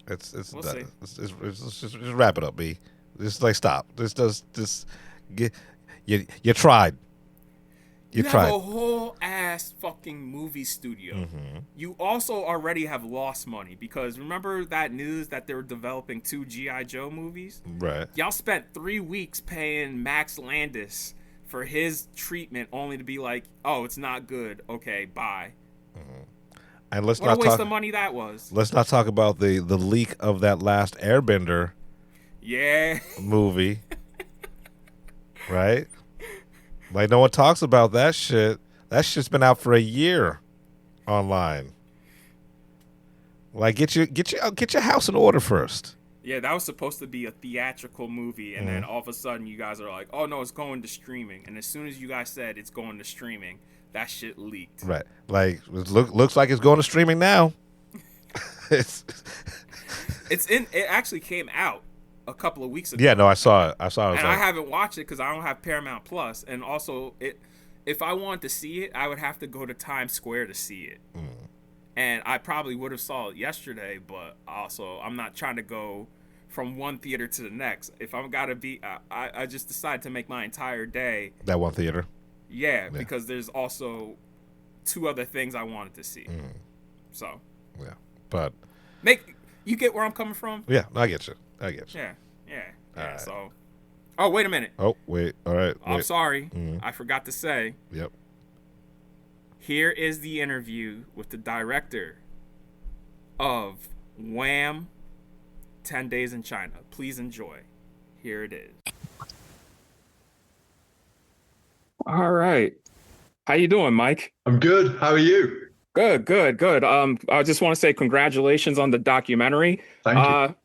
We'll see. Just wrap it up, B. Just like stop. Just get you tried. You tried. have a whole ass fucking movie studio. Mm-hmm. You also already have lost money because remember that news that they were developing 2 G.I. Joe movies? Right. Y'all spent 3 weeks paying Max Landis for his treatment only to be like, oh, it's not good. Okay, bye. Mm-hmm. And let's what not a waste talk. of money that was. Let's not talk about the leak of that last Airbender. Yeah. Movie. Right? Like no one talks about that shit. That shit's been out for a year online. Like get your house in order first. Yeah, that was supposed to be a theatrical movie, and then all of a sudden you guys are like, "Oh no, it's going to streaming." And as soon as you guys said it's going to streaming, that shit leaked. Right. Like looks like it's going to streaming now. It actually came out a couple of weeks ago. Yeah, no, I saw it. And I haven't watched it because I don't have Paramount Plus, and also if I wanted to see it, I would have to go to Times Square to see it. And I probably would have saw it yesterday, but also I'm not trying to go from one theater to the next. If I'm gotta be, I just decided to make my entire day that one theater. Yeah, because there's also 2 other things I wanted to see. So yeah, but you get where I'm coming from? Yeah, I get you. Yeah. Right. So, oh wait a minute. Oh wait, all right. I'm sorry, I forgot to say. Yep. Here is the interview with the director of WHAM 10 Days in China. Please enjoy. Here it is. All right. How you doing, Mike? I'm good. How are you? Good. I just want to say congratulations on the documentary. Thank you.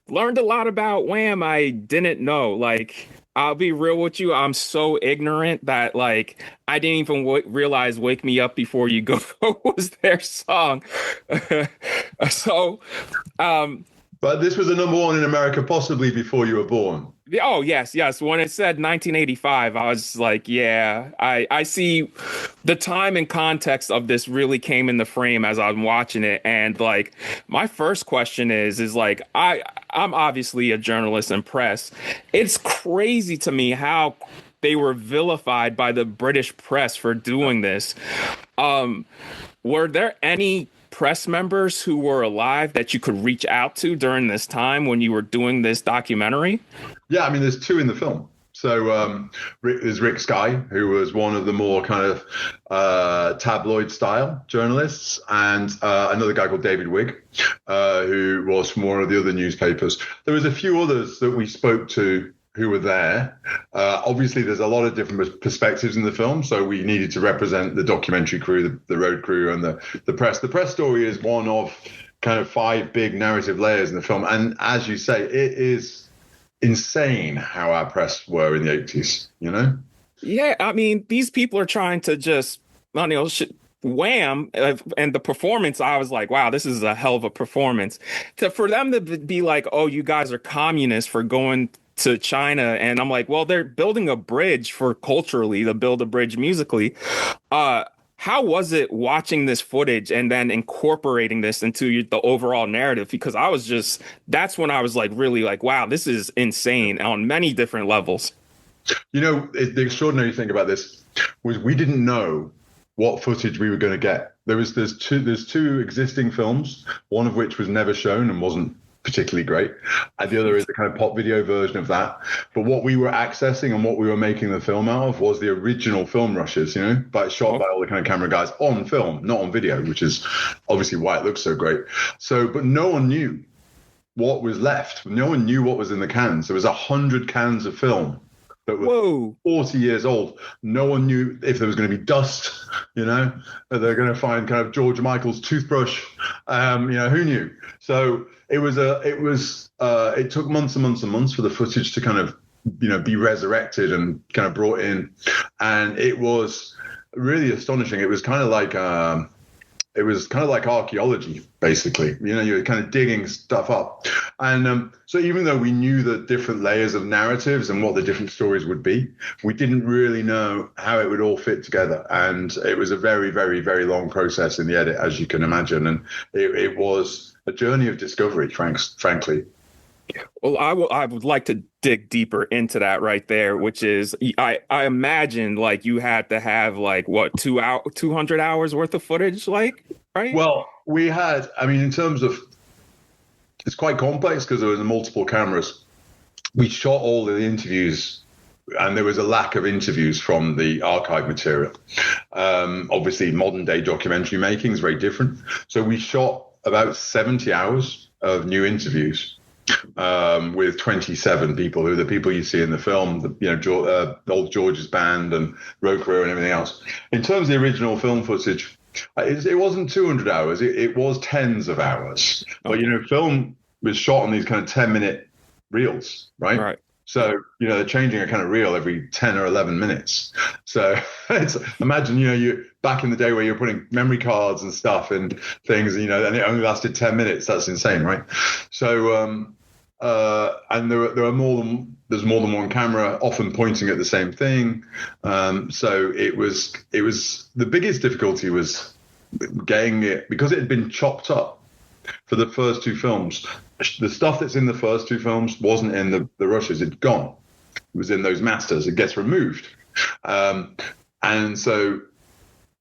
Learned a lot about WHAM I didn't know. Like, I'll be real with you. I'm so ignorant that like I didn't even realize "Wake Me Up Before You Go" was their song. so, um, But this was a number one in America, possibly before you were born. oh yes, yes. When it said 1985, I was like, yeah, I see the time and context of this really came in the frame as I'm watching it. And like my first question is like I'm obviously a journalist and press. It's crazy to me how they were vilified by the British press for doing this. Were there any press members who were alive that you could reach out to during this time when you were doing this documentary? Yeah, I mean, there's two in the film. So there's Rick Skye, who was one of the more kind of tabloid style journalists, and another guy called David Wigg, who was from one of the other newspapers. There was a few others that we spoke to who were there. Obviously, there's a lot of different perspectives in the film, so we needed to represent the documentary crew, the road crew, and the press. The press story is one of kind of 5 big narrative layers in the film, and as you say, it is insane how our press were in the 80s, you know? Yeah, I mean, these people are trying to just, I don't know, Wham, and the performance, I was like, wow, this is a hell of a performance. For them to be like, oh, you guys are communists for going to China, and I'm like, well, they're building a bridge for culturally to build a bridge musically. How was it watching this footage and then incorporating this into the overall narrative? Because I was just, that's when I was like, really like, wow, this is insane on many different levels. You know, the extraordinary thing about this was we didn't know what footage we were going to get. There's two existing films, one of which was never shown and wasn't particularly great, and the other is the kind of pop video version of that. But what we were accessing and what we were making the film out of was the original film rushes, you know, shot by all the kind of camera guys on film, not on video, which is obviously why it looks so great. So, but no one knew what was left. No one knew what was in the cans. There was 100 cans of film that were 40 years old. No one knew if there was going to be dust, you know, that they're going to find kind of George Michael's toothbrush. You know, who knew? So it took months and months and months for the footage to kind of, you know, be resurrected and kind of brought in. And it was really astonishing. It was kind of like archaeology, basically. You know, you're kind of digging stuff up. And so even though we knew the different layers of narratives and what the different stories would be, we didn't really know how it would all fit together. And it was a very, very, very long process in the edit, as you can imagine. And it was a journey of discovery, frankly. Well, I would like to dig deeper into that right there, which is I imagine like you had to have like what 200 hours worth of footage, like, right? Well, we had, I mean, in terms of, it's quite complex because there was multiple cameras. We shot all of the interviews, and there was a lack of interviews from the archive material. Obviously, modern day documentary making is very different. So we shot about 70 hours of new interviews with 27 people, who are the people you see in the film, old George's band and road crew and everything else. In terms of the original film footage, it wasn't 200 hours. It was tens of hours. But, you know, film was shot on these kind of 10-minute reels, right? Right. So, you know, they're changing a kind of reel every 10 or 11 minutes. So imagine, you know, you back in the day where you're putting memory cards and stuff and things, you know, and it only lasted 10 minutes. That's insane, right? So, and there's more than one camera, often pointing at the same thing. So it was the biggest difficulty was getting it, because it had been chopped up for the first two films. The stuff that's in the first two films wasn't in the rushes. It'd gone. It was in those masters. It gets removed. And so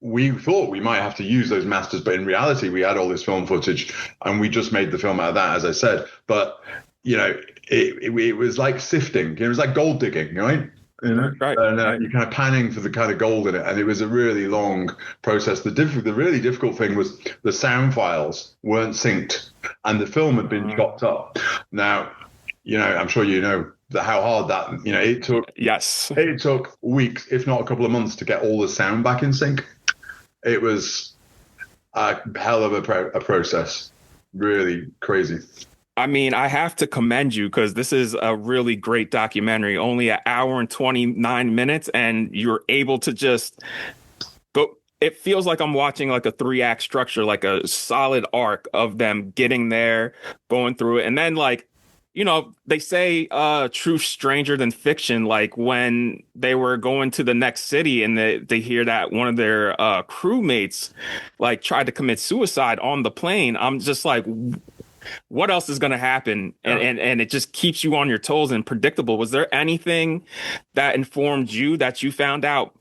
we thought we might have to use those masters, but in reality, we had all this film footage and we just made the film out of that, as I said. But, you know, it was like sifting. It was like gold digging, right? You know? Right. And you're kind of panning for the kind of gold in it. And it was a really long process. The really difficult thing was the sound files weren't synced and the film had been chopped up. Now, you know, I'm sure you know how hard that, you know, it took. Yes. It took weeks, if not a couple of months, to get all the sound back in sync. It was a hell of a process. Really crazy. I mean, I have to commend you because this is a really great documentary, only an hour and 29 minutes, and you're able to just go. It feels like I'm watching like a 3-act structure, like a solid arc of them getting there, going through it. And then like, they say truth stranger than fiction, like when they were going to the next city and they hear that one of their crewmates like tried to commit suicide on the plane. I'm just like, what else is going to happen? And it just keeps you on your toes and predictable. Was there anything that informed you that you found out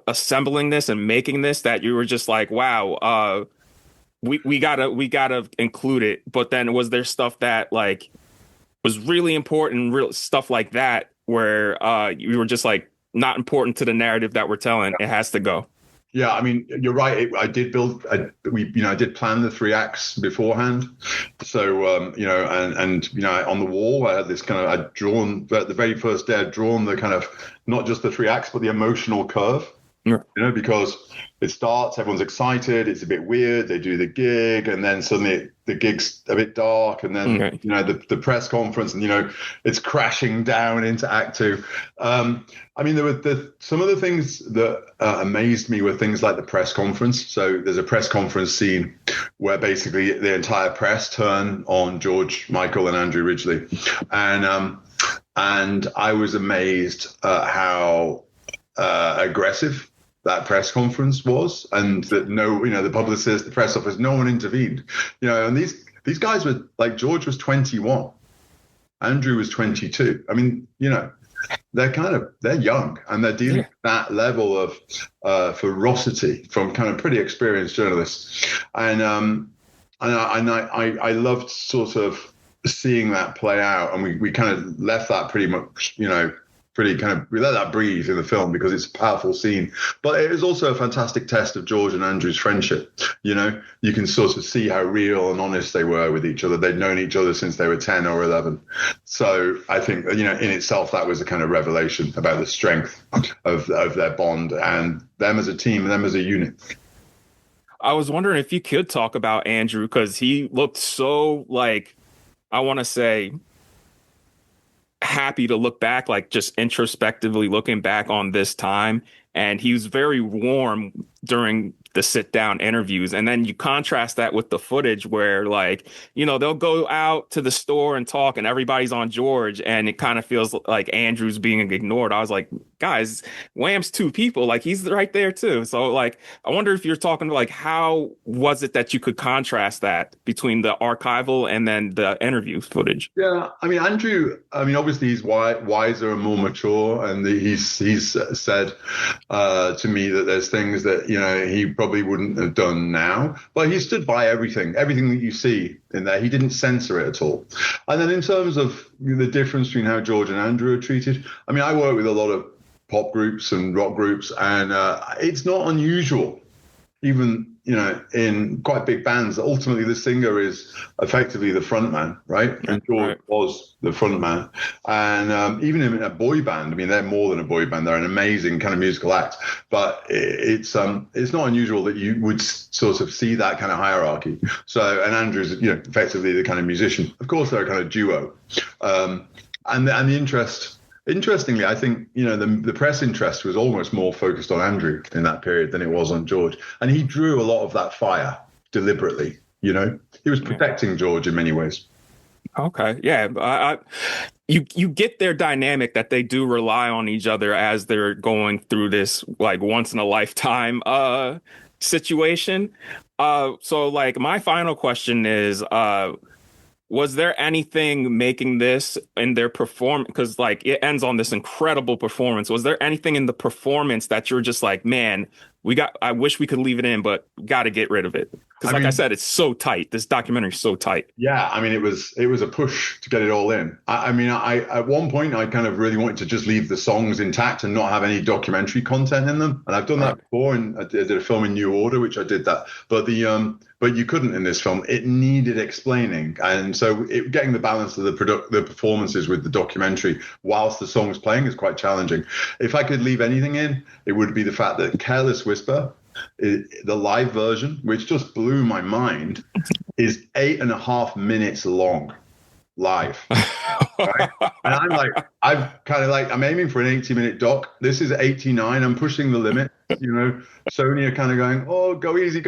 assembling this and making this that you were just like, wow, we gotta include it? But then was there stuff that like was really important, real stuff like that where you were just like not important to the narrative that we're telling? It has to go. Yeah, I mean, you're right. I did I did plan the 3 acts beforehand. So, on the wall, I had this kind of, I'd drawn, the very first day, I'd drawn the kind of, not just the 3 acts, but the emotional curve, because it starts, everyone's excited, it's a bit weird, they do the gig, and then suddenly the gig's a bit dark, and then, the press conference, and, it's crashing down into Act 2. I mean, there were some of the things that amazed me were things like the press conference. So there's a press conference scene where basically the entire press turn on George Michael and Andrew Ridgeley. And I was amazed at how aggressive that press conference was, and that the publicist, the press office, no one intervened. And these guys were like, George was 21, Andrew was 22. I mean, they're young, and they're dealing with that level of ferocity from kind of pretty experienced journalists. And I loved sort of seeing that play out, and we kind of left that pretty much, we let that breathe in the film because it's a powerful scene. But it was also a fantastic test of George and Andrew's friendship. You can sort of see how real and honest they were with each other. They'd known each other since they were 10 or 11. So I think, in itself, that was a kind of revelation about the strength of their bond and them as a team, them as a unit. I was wondering if you could talk about Andrew, because he looked so, like, I want to say, happy to look back, like just introspectively looking back on this time. And he was very warm during the sit down interviews. And then you contrast that with the footage where, like, they'll go out to the store and talk and everybody's on George, and it kind of feels like Andrew's being ignored. I was like, guys, Wham's 2 people, like he's right there too. So like, I wonder if you're talking like, how was it that you could contrast that between the archival and then the interview footage? Yeah, I mean, Andrew, obviously he's wiser and more mature, and he's said to me that there's things that, he probably wouldn't have done now, but he stood by everything that you see in there. He didn't censor it at all. And then in terms of the difference between how George and Andrew are treated, I mean, I work with a lot of pop groups and rock groups, and it's not unusual, even in quite big bands, ultimately the singer is effectively the front man, right? And George was the front man. And even in a boy band, I mean, they're more than a boy band, they're an amazing kind of musical act, but it's not unusual that you would sort of see that kind of hierarchy. So, and Andrew's effectively the kind of musician. Of course, they're a kind of duo, and the interest. Interestingly, I think, the press interest was almost more focused on Andrew in that period than it was on George. And he drew a lot of that fire deliberately, He was protecting George in many ways. Okay. Yeah. You get their dynamic that they do rely on each other as they're going through this like once in a lifetime situation. So like my final question is, was there anything making this in their performance? Because like it ends on this incredible performance. Was there anything in the performance that you're just like, man, I wish we could leave it in, but got to get rid of it? Because I said, it's so tight. This documentary is so tight. Yeah, I mean, it was a push to get it all in. I at one point I kind of really wanted to just leave the songs intact and not have any documentary content in them. And I've done that before, and I did a film in New Order, which I did that. But but you couldn't in this film. It needed explaining, and so getting the balance of the performances with the documentary whilst the song's playing is quite challenging. If I could leave anything in, it would be the fact that Careless Whisper, the live version, which just blew my mind, is 8.5 minutes long. live. Right? And I'm aiming for an 80-minute doc. This is 89. I'm pushing the limit. Sony are kind of going, oh, go easy.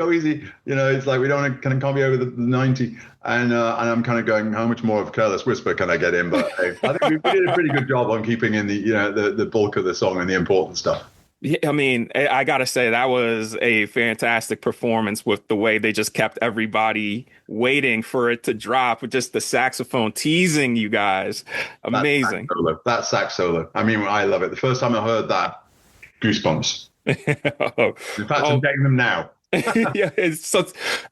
It's like we don't kind of can't be over the 90. And I'm kind of going, how much more of Careless Whisper can I get in? But I think we did a pretty good job on keeping in the bulk of the song and the important stuff. I mean, I got to say that was a fantastic performance with the way they just kept everybody waiting for it to drop with just the saxophone teasing you guys. Amazing. That sax solo. I mean, I love it. The first time I heard that, goosebumps. In fact, I'm getting them now. Yeah,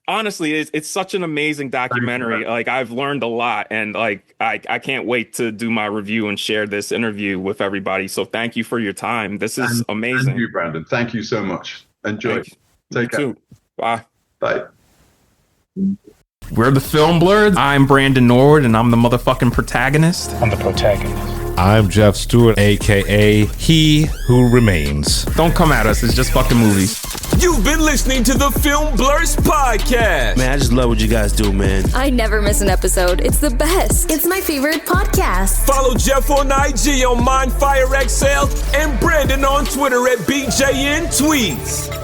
honestly, it's such an amazing documentary. Like, I've learned a lot, and like I can't wait to do my review and share this interview with everybody. So thank you for your time. This is amazing. Thank you, Brandon. Thank you so much. Enjoy. Take care. Too. Bye. Bye. We're the Film Blurs. I'm Brandon Norwood, and I'm the motherfucking protagonist. I'm the protagonist. I'm Jeff Stewart, a.k.a. He Who Remains. Don't come at us. It's just fucking movies. You've been listening to the Film Blurs podcast. Man, I just love what you guys do, man. I never miss an episode. It's the best. It's my favorite podcast. Follow Jeff on IG on MindFire XL and Brandon on Twitter at BJN Tweets.